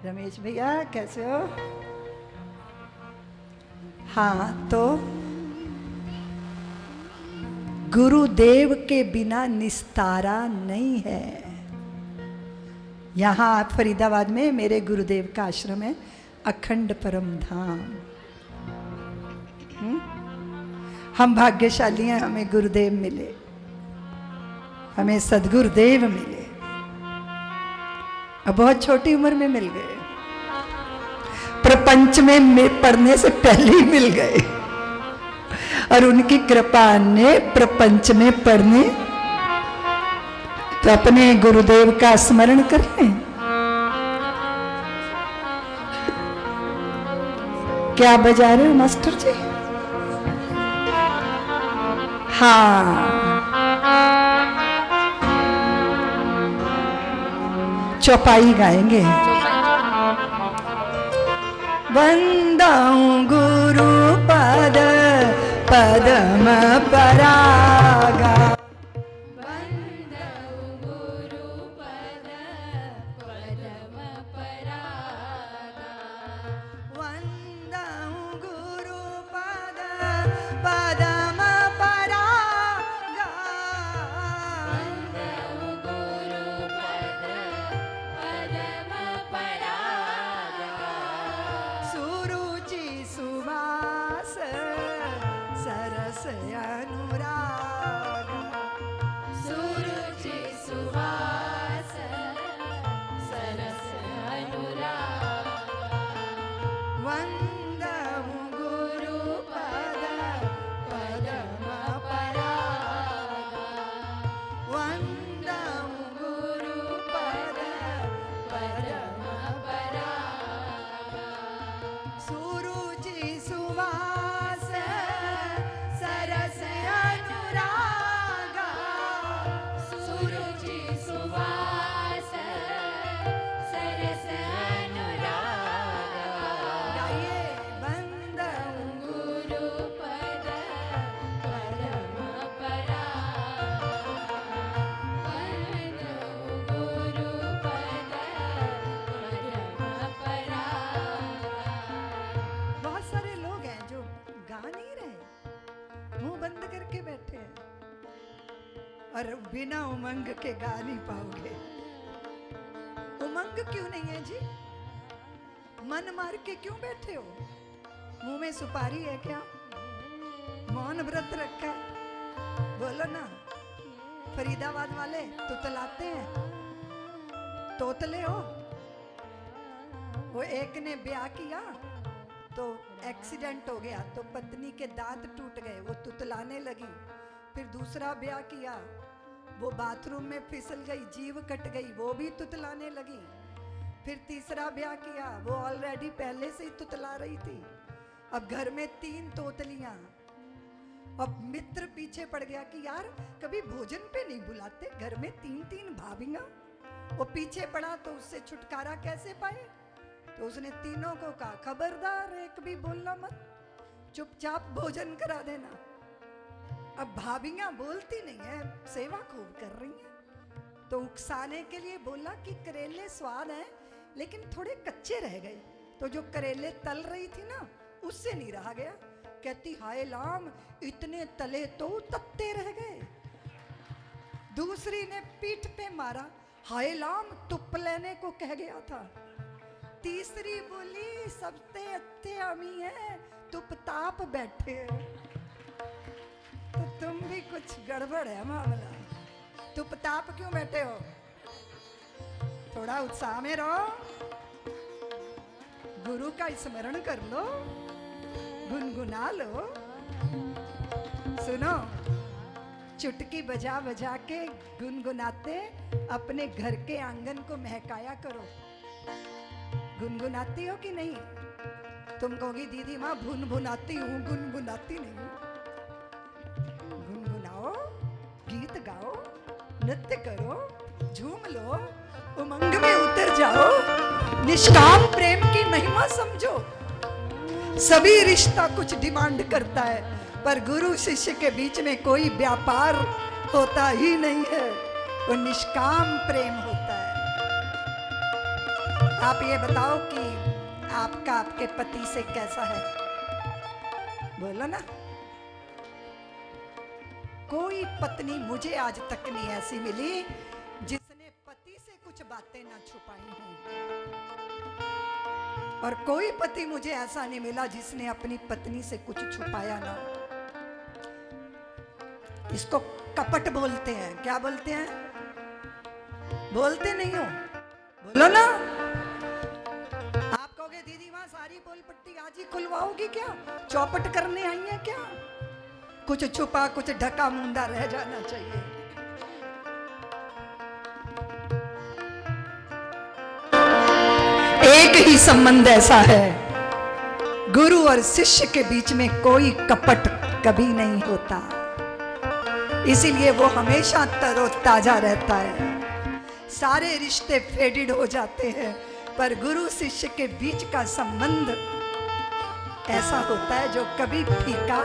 रमेश भैया कैसे हो? हाँ, तो गुरुदेव के बिना निस्तारा नहीं है। यहाँ फरीदाबाद में मेरे गुरुदेव का आश्रम है, अखंड परम धाम। हम भाग्यशाली हैं, हमें गुरुदेव मिले, हमें सदगुरुदेव मिले, अब बहुत छोटी उम्र में मिल गए, प्रपंच में पढ़ने से पहले ही मिल गए, और उनकी कृपा ने प्रपंच में पढ़ने, तो अपने गुरुदेव का स्मरण कर लें। क्या बजा रहे हो मास्टर जी? हाँ, चौपाई गाएंगे। वंदाऊं गुरु पद पदम परागा, और बिना उमंग के गा नहीं पाओगे। उमंग क्यों नहीं है जी? मन मार के क्यों बैठे हो? मुंह में सुपारी है क्या? मौन व्रत रखा है? बोलो ना। फरीदाबाद वाले तुतलाते हैं, तोतले हो। वो एक ने ब्याह किया तो एक्सीडेंट हो गया, तो पत्नी के दांत टूट गए, वो तुतलाने लगी। फिर दूसरा ब्याह किया, वो बाथरूम में फिसल गई, जीव कट गई, वो भी तुतलाने लगी। फिर तीसरा ब्याह किया, वो ऑलरेडी पहले से ही तुतला रही थी। अब घर में 3 तोतलियां। अब मित्र पीछे पड़ गया कि यार कभी भोजन पे नहीं बुलाते, घर में 3 भाभियां। वो पीछे पड़ा तो उससे छुटकारा कैसे पाए? तो उसने तीनों को कहा, खबरदार एक भी बोलना मत, चुपचाप भोजन करा देना। अब भाभियां बोलती नहीं है, सेवा खूब कर रही हैं, तो उकसाने के लिए बोला कि करेले स्वाद हैं लेकिन थोड़े कच्चे रह गए। तो जो करेले तल रही थी ना, उससे नहीं रहा गया। कहती, हाय लाम, इतने तले तो तत्ते रह गए। दूसरी ने पीठ पे मारा, हाय लाम, तुप लेने को कह गया था। तीसरी बोली, सबसे अच्छे अमी है, तुप ताप बैठे। तो तुम भी कुछ गड़बड़ है मामला। तुप ताप क्यों बैठे हो? थोड़ा उत्साह में रहो, गुरु का स्मरण कर लो, गुनगुना लो। सुनो, चुटकी बजा बजा के गुनगुनाते अपने घर के आंगन को महकाया करो। गुनगुनाती हो कि नहीं? तुम कहोगी दीदी माँ भुनभुनाती हूँ, गुनगुनाती नहीं हूँ। गुनगुनाओ, गीत गाओ, नृत्य करो, झूम लो, उमंग में उतर जाओ, निष्काम प्रेम की महिमा समझो। सभी रिश्ता कुछ डिमांड करता है, पर गुरु शिष्य के बीच में कोई व्यापार होता ही नहीं है, वो निष्काम प्रेम होता है। आप ये बताओ कि आपका आपके पति से कैसा है? बोलो ना। कोई पत्नी मुझे आज तक नहीं ऐसी मिली जिसने पति से कुछ बातें ना छुपाई हों। और कोई पति मुझे ऐसा नहीं मिला जिसने अपनी पत्नी से कुछ छुपाया ना। इसको कपट बोलते हैं। क्या बोलते हैं? बोलते नहीं हो? बोलो ना। आप कहोगे दीदी वहां सारी बोल पट्टी आज ही खुलवाओगी क्या? चौपट करने आई है क्या? कुछ छुपा कुछ ढका मुंडा रह जाना चाहिए। एक ही संबंध ऐसा है, गुरु और शिष्य के बीच में कोई कपट कभी नहीं होता, इसीलिए वो हमेशा तरोताजा रहता है। सारे रिश्ते फेडेड हो जाते हैं, पर गुरु शिष्य के बीच का संबंध ऐसा होता है जो कभी फीका।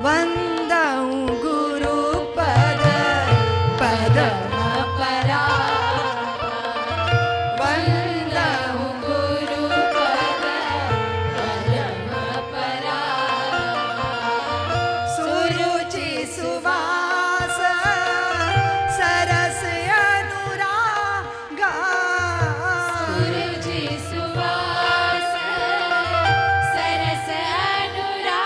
वंदऊ गुरु पद पदम परा, वंदऊ गुरु पद पदम परा, सुरुचि सुवास सरस अनुरागा, सुरुचि सुवास सरस अनुरागा,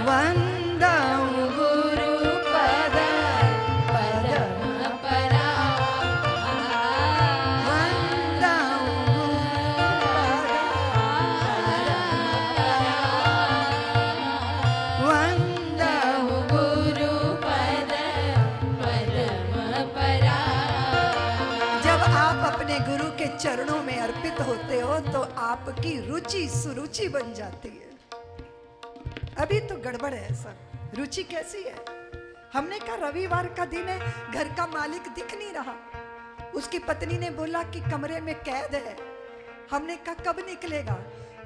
वंदऊ गुरु पद पदम परा, वंदऊ गुरु पद पदम परा। जब आप अपने गुरु के चरणों में अर्पित होते हो तो आपकी रुचि सुरुचि बन जाती है। अभी तो गड़बड़ है सब। रुचि कैसी है? हमने कहा रविवार का दिन है, घर का मालिक दिख नहीं रहा। उसकी पत्नी ने बोला कि कमरे में कैद है। हमने कहा कब निकलेगा?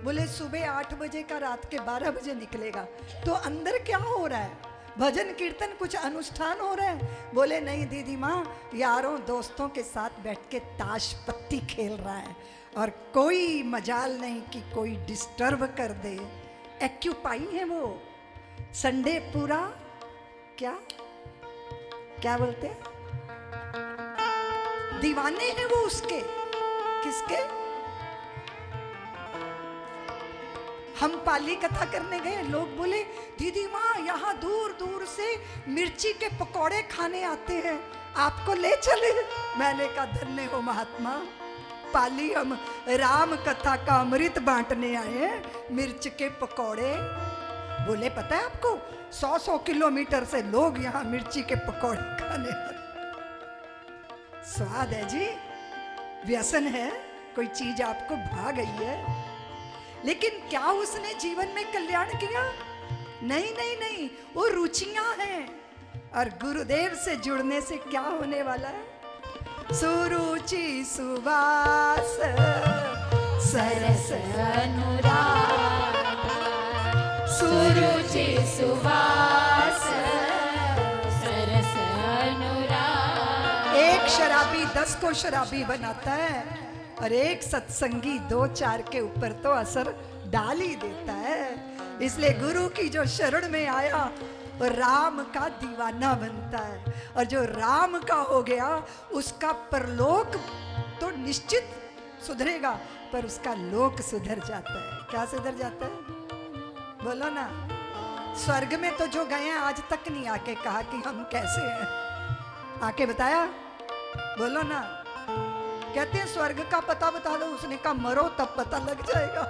बोले सुबह 8 बजे का रात के 12 बजे निकलेगा। तो अंदर क्या हो रहा है? भजन कीर्तन कुछ अनुष्ठान हो रहा है? बोले नहीं दीदी माँ, यारों दोस्तों के साथ बैठ के ताश पत्ती खेल रहा है और कोई मजाल नहीं कि कोई डिस्टर्ब कर दे। एक्यूपाई है वो। संडे पूरा क्या क्या बोलते हैं, दीवाने हैं वो उसके। किसके? हम पाली कथा करने गए, लोग बोले दीदी माँ यहाँ दूर दूर से मिर्ची के पकौड़े खाने आते हैं, आपको ले चले? मैंने कहा धन्य हो महात्मा, पाली हम राम कथा का अमृत बांटने आए हैं, मिर्च के पकौड़े। बोले पता है आपको 100-100 किलोमीटर से लोग यहाँ मिर्ची के पकौड़े खाने आते। स्वाद है जी, व्यसन है, कोई चीज आपको भा गई है, लेकिन क्या उसने जीवन में कल्याण किया? नहीं नहीं नहीं, वो रुचियां हैं। और गुरुदेव से जुड़ने से क्या होने वाला है? सुरुचि सुवास सरस अनुराग, सुरुचि सुवास सरस अनुराग। एक शराबी 10 को शराबी बनाता है और एक सत्संगी 2-4 के ऊपर तो असर डाल ही देता है। इसलिए गुरु की जो शरण में आया वो राम का दीवाना बनता है, और जो राम का हो गया उसका परलोक तो निश्चित सुधरेगा, पर उसका लोक सुधर जाता है। क्या सुधर जाता है? बोलो ना। स्वर्ग में तो जो गए हैं आज तक नहीं आके कहा कि हम कैसे हैं, आके बताया? बोलो ना। कहते हैं स्वर्ग का पता बता दो, उसने कहा मरो तब पता लग जाएगा।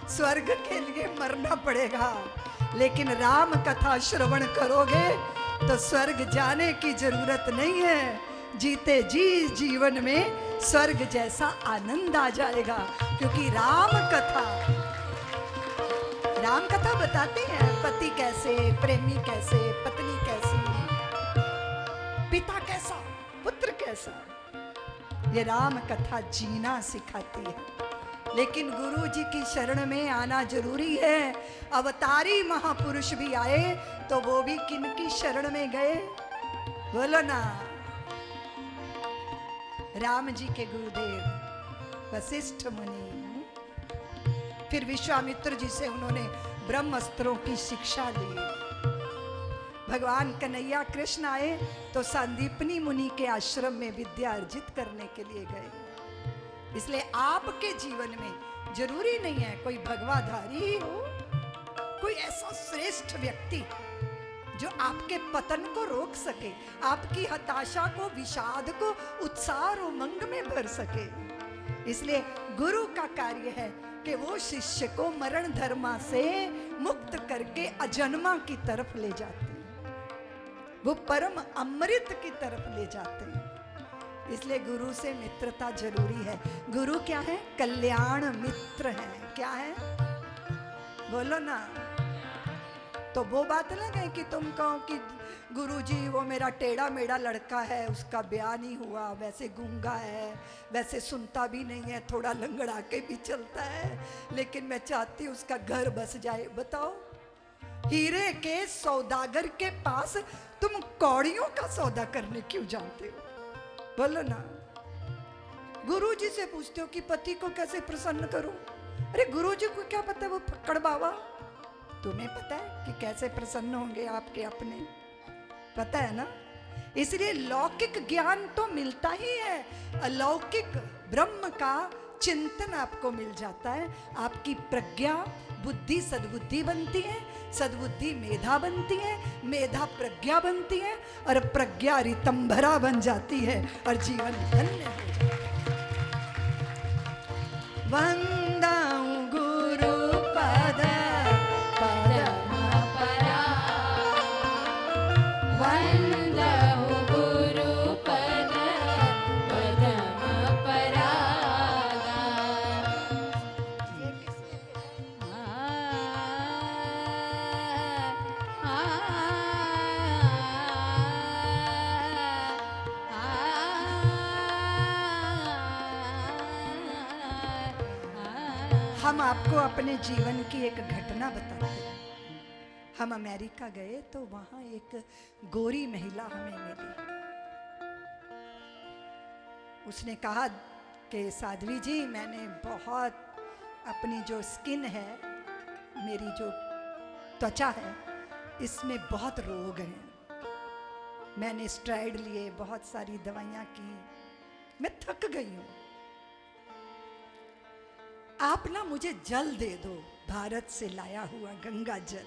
स्वर्ग के लिए मरना पड़ेगा, लेकिन राम कथा श्रवण करोगे तो स्वर्ग जाने की जरूरत नहीं है। जीते जी जीवन में स्वर्ग जैसा आनंद आ जाएगा, क्योंकि राम कथा बताते हैं पति कैसे, प्रेमी कैसे, पत्नी कैसी, पिता कैसा, पुत्र कैसा। ये राम कथा जीना सिखाती है। लेकिन गुरु जी की शरण में आना जरूरी है। अवतारी महापुरुष भी आए तो वो भी किनकी शरण में गए? बोलो ना। राम जी के गुरुदेव वशिष्ठ मुनि, फिर विश्वामित्र जी से उन्होंने ब्रह्मास्त्रों की शिक्षा ली। भगवान कन्हैया कृष्ण आए तो संदीपनी मुनि के आश्रम में विद्या अर्जित करने के लिए गए। इसलिए आपके जीवन में जरूरी नहीं है कोई भगवाधारी ही हो, कोई ऐसा श्रेष्ठ व्यक्ति जो आपके पतन को रोक सके, आपकी हताशा को, विषाद को उत्साह और उमंग में भर सके। इसलिए गुरु का कार्य है कि वो शिष्य को मरण धर्मा से मुक्त करके अजन्मा की तरफ ले जाते हैं, वो परम अमृत की तरफ ले जाते हैं। इसलिए गुरु से मित्रता जरूरी है। गुरु क्या है? कल्याण मित्र है। क्या है? बोलो ना। तो वो बात ना कहे कि तुम कहो कि गुरुजी वो मेरा टेढ़ा मेढ़ा लड़का है, उसका ब्याह नहीं हुआ, वैसे गूंगा है, वैसे सुनता भी नहीं है, थोड़ा लंगड़ा के भी चलता है, लेकिन मैं चाहती हूँ उसका घर बस जाए। बताओ, हीरे के सौदागर के पास तुम कौड़ियों का सौदा करने क्यों जानते हो? बोलो ना। गुरुजी से पूछते हो कि पति को कैसे प्रसन्न करूं? अरे गुरुजी को क्या पता है वो फक्कड़ बाबा? तुम्हें पता है कि कैसे प्रसन्न होंगे आपके अपने? पता है ना। इसलिए लौकिक ज्ञान तो मिलता ही है, अलौकिक ब्रह्म का चिंतन आपको मिल जाता है। आपकी प्रज्ञा बुद्धि सद्बुद्धि बनती है, सद्बुद्धि मेधा बनती है, मेधा प्रज्ञा बनती है, और प्रज्ञा रितंभरा बन जाती है और जीवन धन्य हो जाता है। वंदाऊं गुरु पद परम परा, वंदहु गुरु पद परम परागा। हम आपको अपने जीवन की एक घटना बताते हैं। हम अमेरिका गए तो वहां एक गोरी महिला हमें मिली। उसने कहा कि साध्वी जी, मैंने बहुत अपनी जो स्किन है, मेरी जो त्वचा है, इसमें बहुत रोग हैं। मैंने स्टेरॉइड लिए, बहुत सारी दवाइयाँ की, मैं थक गई हूँ। आप ना मुझे जल दे दो, भारत से लाया हुआ गंगा जल।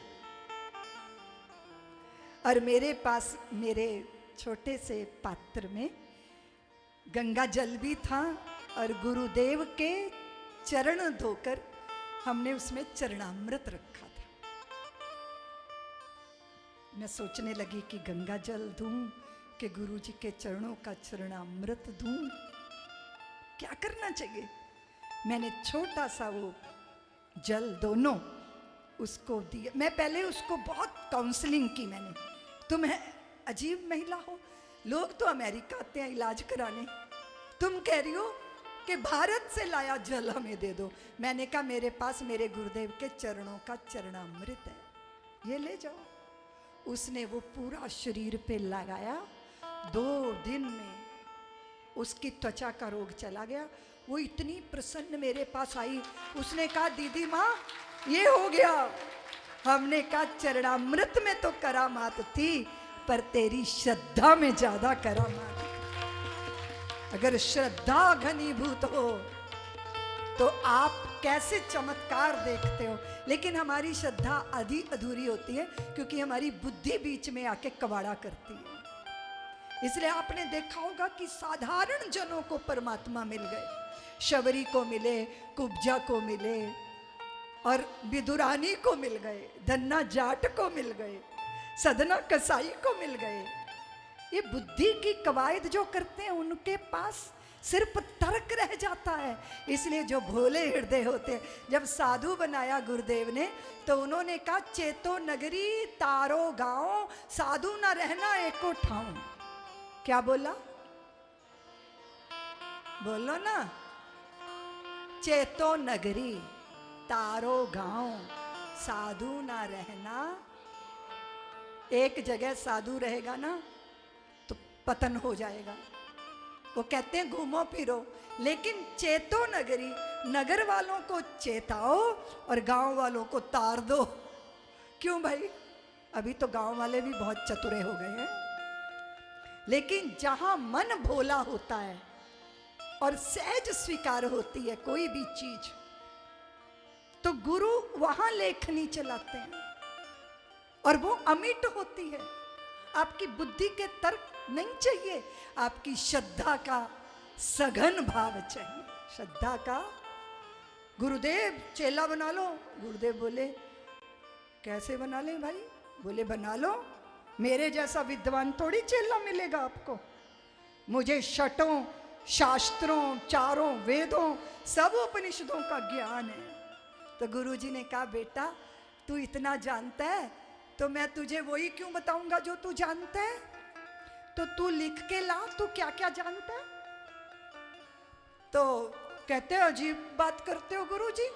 और मेरे पास मेरे छोटे से पात्र में गंगा जल भी था, और गुरुदेव के चरण धोकर हमने उसमें चरणामृत रखा था। मैं सोचने लगी कि गंगा जल दूं कि गुरुजी के चरणों का चरणामृत दूं, क्या करना चाहिए? मैंने छोटा सा वो जल दोनों उसको दिया। मैं पहले उसको बहुत काउंसलिंग की मैंने, तुम है अजीब महिला हो, लोग तो अमेरिका आते हैं इलाज कराने, तुम कह रही हो कि भारत से लाया जल हमें दे दो। मैंने कहा मेरे पास मेरे गुरुदेव के चरणों का चरणामृत है, ये ले जाओ। उसने वो पूरा शरीर पे लगाया, 2 दिन में उसकी त्वचा का रोग चला गया। वो इतनी प्रसन्न मेरे पास आई, उसने कहा दीदी माँ ये हो गया। हमने कहा चरणामृत में तो करामात थी, पर तेरी श्रद्धा में ज्यादा करामात। अगर श्रद्धा घनीभूत हो तो आप कैसे चमत्कार देखते हो, लेकिन हमारी श्रद्धा आधी अधूरी होती है क्योंकि हमारी बुद्धि बीच में आके कबाड़ा करती है। इसलिए आपने देखा होगा कि साधारण जनों को परमात्मा मिल गए, शबरी को मिले, कुब्जा को मिले, और विदुरानी को मिल गए, धन्ना जाट को मिल गए, सदना कसाई को मिल गए। ये बुद्धि की कवायद जो करते हैं उनके पास सिर्फ तर्क रह जाता है। इसलिए जो भोले हृदय होते हैं, जब साधु बनाया गुरुदेव ने तो उन्होंने कहा चेतो नगरी तारो गांव, साधु ना रहना एको ठाऊं। क्या बोला? बोलो ना। चेतो नगरी तारो गांव, साधु ना रहना। एक जगह साधु रहेगा ना तो पतन हो जाएगा। वो कहते हैं घूमो फिरो, लेकिन चेतो नगरी, नगर वालों को चेताओ और गांव वालों को तार दो। क्यों भाई? अभी तो गांव वाले भी बहुत चतुरे हो गए हैं, लेकिन जहां मन भोला होता है और सहज स्वीकार होती है कोई भी चीज, तो गुरु वहां लेखनी चलाते हैं और वो अमिट होती है। आपकी बुद्धि के तर्क नहीं चाहिए, आपकी श्रद्धा का सघन भाव चाहिए, श्रद्धा का। गुरुदेव चेला बना लो। गुरुदेव बोले कैसे बना ले भाई? बोले बना लो, मेरे जैसा विद्वान थोड़ी चेला मिलेगा आपको। मुझे शटों शास्त्रों चारों वेदों सब उपनिषदों का ज्ञान है। तो गुरुजी ने कहा बेटा तू इतना जानता है तो मैं तुझे वही क्यों बताऊंगा जो तू जानता है, तो तू लिख के ला तू क्या क्या जानता है। तो कहते हो अजीब बात करते हो गुरुजी,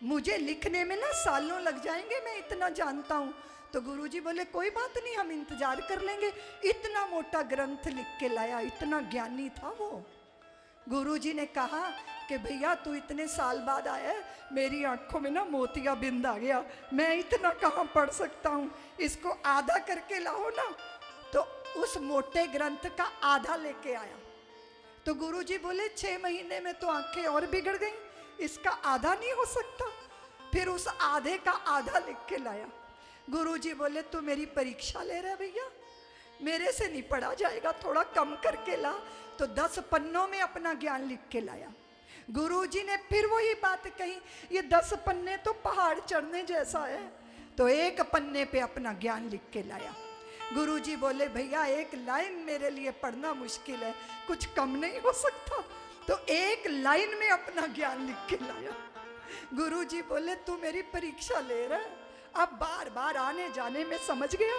मुझे लिखने में ना सालों लग जाएंगे, मैं इतना जानता हूं। तो गुरुजी बोले कोई बात नहीं, हम इंतजार कर लेंगे। इतना मोटा ग्रंथ लिख के लाया, इतना ज्ञानी था वो। गुरुजी ने कहा कि भैया तू इतने साल बाद आया, मेरी आंखों में ना मोतिया बिंद आ गया, मैं इतना कहाँ पढ़ सकता हूँ, इसको आधा करके लाओ ना। तो उस मोटे ग्रंथ का आधा लेके आया। तो गुरुजी बोले 6 महीने में तो आंखें और बिगड़ गई, इसका आधा नहीं हो सकता। फिर उस आधे का आधा लिख के लाया। गुरुजी बोले तू मेरी परीक्षा ले रहा भैया, मेरे से नहीं पढ़ा जाएगा, थोड़ा कम करके ला। तो 10 पन्नों में अपना ज्ञान लिख के लाया। गुरुजी ने फिर वही बात कही, ये 10 पन्ने तो पहाड़ चढ़ने जैसा है। तो 1 पन्ने पे अपना ज्ञान लिख के लाया। गुरुजी बोले भैया 1 लाइन मेरे लिए पढ़ना मुश्किल है, कुछ कम नहीं हो सकता। तो 1 लाइन में अपना ज्ञान लिख के लाया। गुरुजी बोले तू मेरी परीक्षा ले रहा है। अब बार बार आने जाने में समझ गया।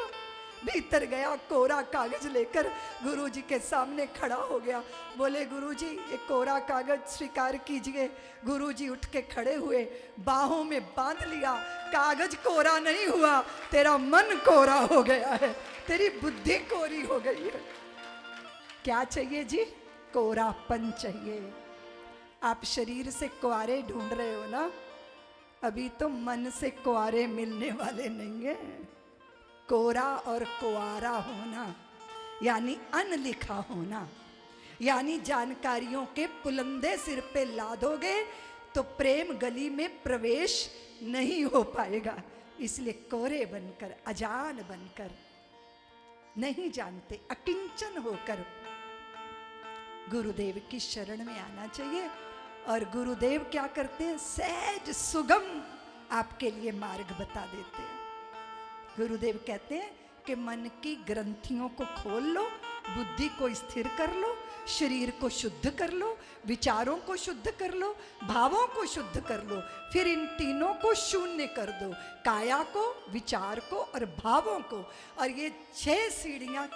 भीतर गया, कोरा कागज लेकर गुरुजी के सामने खड़ा हो गया। बोले गुरुजी ये कोरा कागज स्वीकार कीजिए। गुरुजी उठ के खड़े हुए, बाहों में बांध लिया। कागज कोरा नहीं हुआ, तेरा मन कोरा हो गया है, तेरी बुद्धि कोरी हो गई है। क्या चाहिए जी? कोरापन चाहिए। आप शरीर से कुआरे ढूंढ रहे हो ना, अभी तो मन से कुआरे मिलने वाले नहीं है। कोरा और कुआरा होना यानी अनलिखा होना, यानी जानकारियों के पुलंदे सिर पे लादोगे तो प्रेम गली में प्रवेश नहीं हो पाएगा। इसलिए कोरे बनकर, अजान बनकर, नहीं जानते, अकिंचन होकर गुरुदेव की शरण में आना चाहिए। और गुरुदेव क्या करते हैं? सहज सुगम आपके लिए मार्ग बता देते हैं। गुरुदेव कहते हैं कि मन की ग्रंथियों को खोल लो, बुद्धि को स्थिर कर लो, शरीर को शुद्ध कर लो, विचारों को शुद्ध कर लो, भावों को शुद्ध कर लो, फिर इन तीनों को शून्य कर दो, काया को, विचार को और भावों को। और ये 6 सीढ़ियां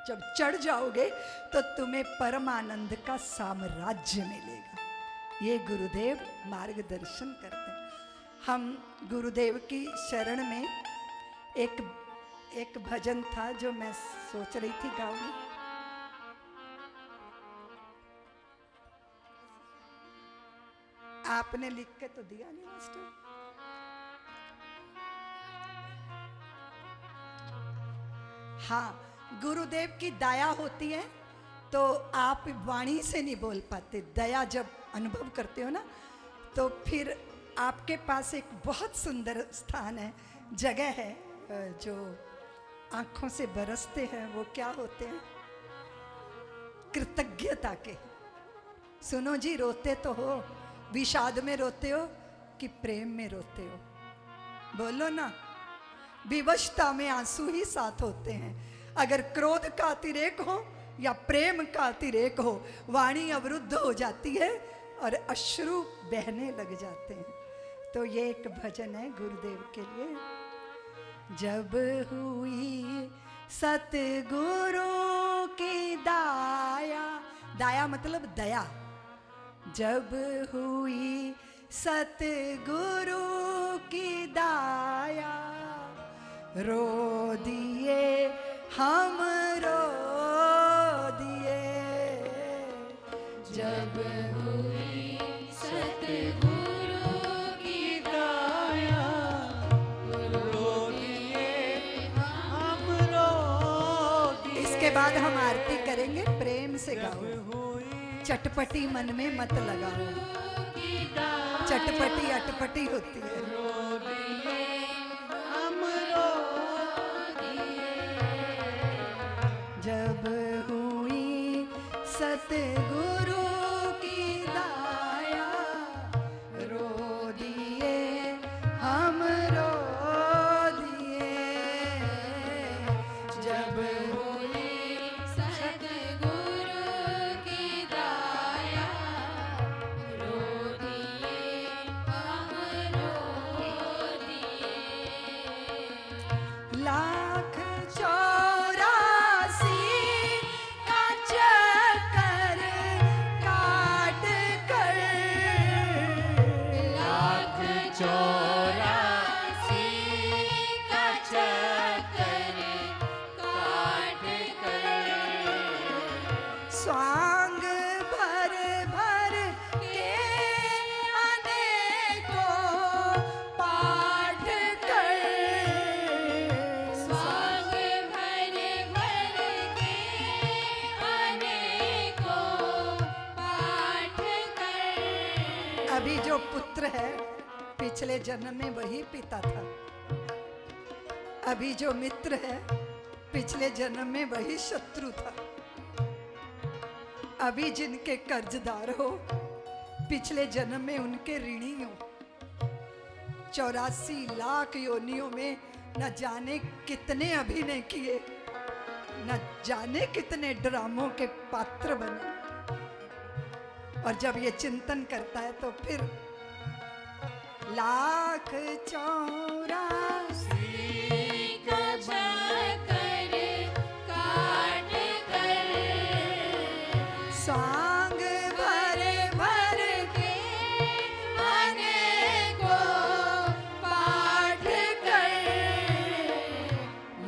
जब चढ़ जाओगे तो तुम्हें परमानंद का साम्राज्य मिलेगा। ये गुरुदेव मार्गदर्शन करते हैं। हम गुरुदेव की शरण में एक भजन था जो मैं सोच रही थी गाँव में। आपने लिख के तो दिया नहीं मास्टर। हाँ, गुरुदेव की दया होती है तो आप वाणी से नहीं बोल पाते। दया जब अनुभव करते हो ना तो फिर आपके पास एक बहुत सुंदर स्थान है, जगह है जो आंखों से बरसते हैं। वो क्या होते हैं? कृतज्ञता के। सुनो जी, रोते तो हो, विषाद में रोते हो कि प्रेम में रोते हो? बोलो ना। विवशता में आंसू ही साथ होते हैं। अगर क्रोध का अतिरेक हो या प्रेम का अतिरेक हो, वाणी अवरुद्ध हो जाती है और अश्रु बहने लग जाते हैं। तो ये एक भजन है गुरुदेव के लिए। जब हुई सतगुरु की दाया, दाया मतलब दया। जब हुई सतगुरु की दाया, रो दिए हम रो दिए। जब हुई सतगुरु की दाया, रो दिए हम रो दिए। इसके बाद हम आरती करेंगे, प्रेम से गाओ। हुई चटपटी मन में मत लगाओ, चटपटी अटपटी होती है। जब हुई सतगुरु की दाया, रो दिए हम रो दिए। जब हुई सतगुरु की दाया, रो दिए हम रो दिए। लाख 84 का चक्कर काट कर, लाख 84 का चक्कर काट कर, स्वांग भर भर के अनेकों पाठ कर, स्वांग भर भर के अनेकों पाठ कर। अभी जो पुत्र है पिछले जन्म में वही पिता था, अभी जो मित्र है पिछले जन्म में वही शत्रु था, अभी जिनके कर्जदार हो पिछले जन्म में उनके ऋणी हो। 84 लाख योनियों में न जाने कितने अभिनय किए, न जाने कितने ड्रामों के पात्र बने। और जब ये चिंतन करता है तो फिर लाख 84 का चक्कर काट कर, सांग भर भर के अनेकों पाठ कर।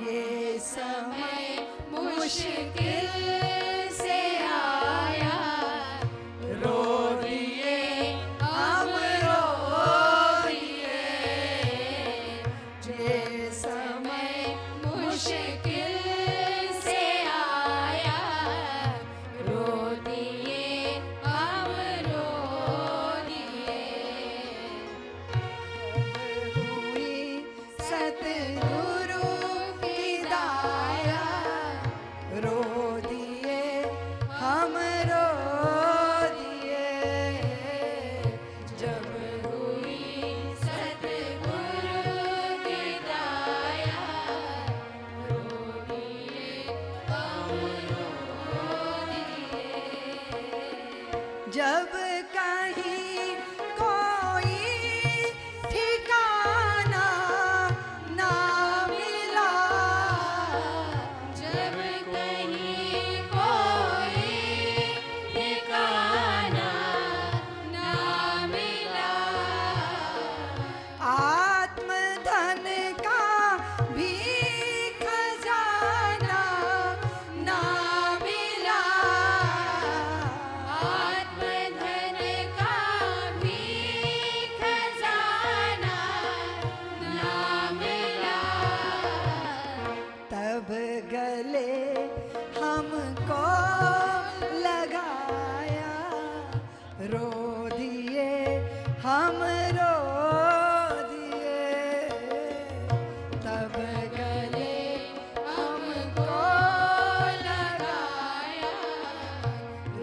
ये समय मुश्किल से आया, रो दिए हम रो दिए। ये समय मुश्किल से आया, रो दिए हम रो दिए। हुई सतगुरु की दाया, रो दिए हम रो दिए। जब हुई सतगुरु की दाया, रो दिए हम रो दिए। जब कहीं कोई ठिकाना ना मिला, जब कहीं कोई ठिकाना ना मिला, आत्मधन का भी खजाना ना मिला, आत्मधन का भी खजाना ना मिला। तब गले हमको लगाया, रो दिए हम रो दिए। तब गले हमको लगाया,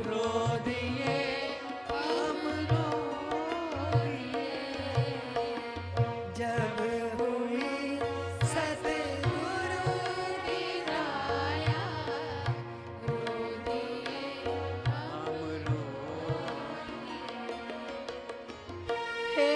रो दिए हम रो दिए। जब हुई सतगुरु की दाया, रो दिए हम हे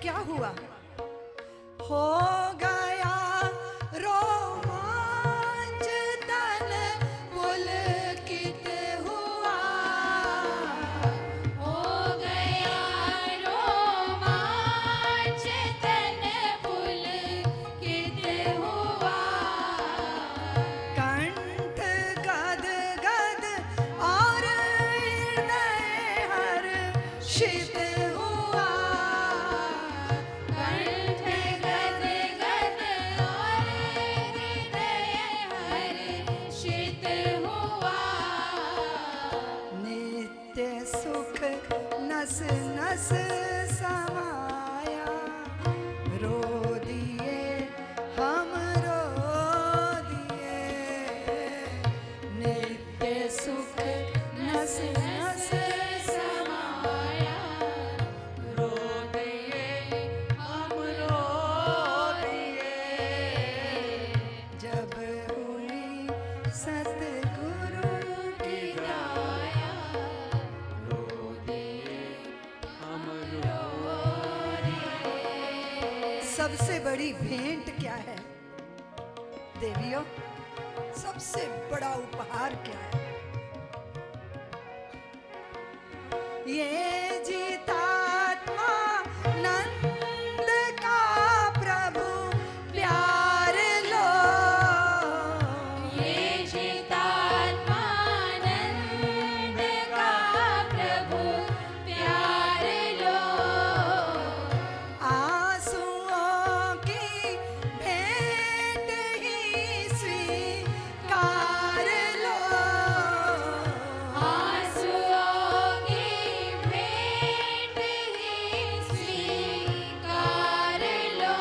क्या हुआ? हो गया रोमांच तन पुलकित हुआ। हो गया रोमांच तन पुलकित हुआ। कंठ गद गद और हृदय हर्षित हुआ। कंठ गद गद और हृदय हर्षित हुआ। नित्य सुख नस नस समाया। रो दिए हम रो दिए। नित्य सुख नस नस समाया। रो दिए हम रो दिए। जब हुई सतगुरु की दाया। रो दिए हम सबसे बड़ी भेंट क्या है देवियों? सबसे बड़ा उपहार क्या है? ये जीतात्मा नंद का प्रभु प्यार लो। ये चितात्मानंद का प्रभु प्यार लो। आंसुओं की भेंट ही स्वीकार लो। आंसुओं की भेंट ही स्वीकार लो।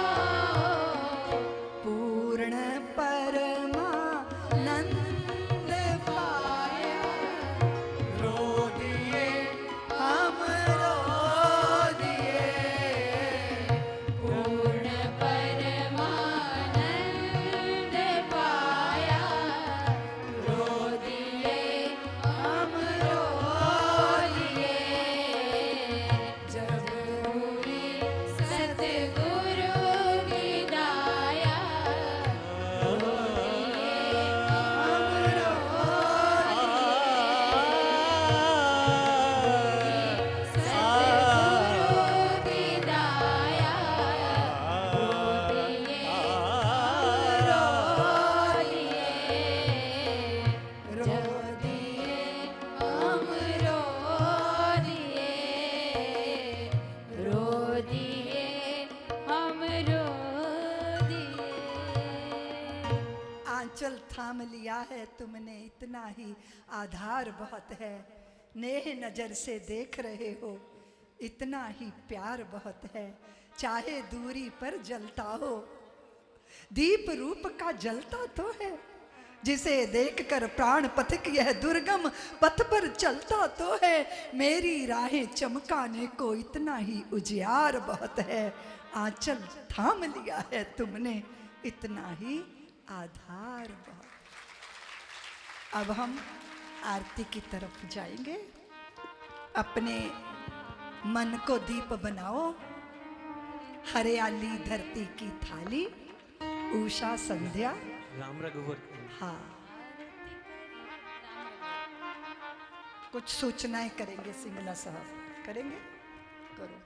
पूर्ण परमानंद पाया। रो दिए हम रो दिए। पूर्ण परमानंद पाया। रो दिए हम रो दिए। जब हुई सतगुरु की दाया। रो दिए हम रो सतगुरु की दाया। रो दिए रो दिए। रो दिए हम रो दिए। रो दिए हम रो दिए। आंचल थाम लिया है तुमने, इतना ही आधार बहुत है। नेह नजर से देख रहे हो, इतना ही प्यार बहुत है। चाहे दूरी पर जलता हो, दीप रूप का जलता तो है। जिसे देखकर प्राण पथिक यह दुर्गम पथ पर चलता तो है। मेरी राहें चमकाने को इतना ही उजियार बहुत है। आंचल थाम लिया है तुमने, इतना ही आधार बहुत। अब हम आरती की तरफ जाएंगे। अपने मन को दीप बनाओ। हरियाली धरती की थाली, उषा संध्या। राम रघुवर हाँ, कुछ सूचनाएं करेंगे सिंगला साहब। करेंगे? करो।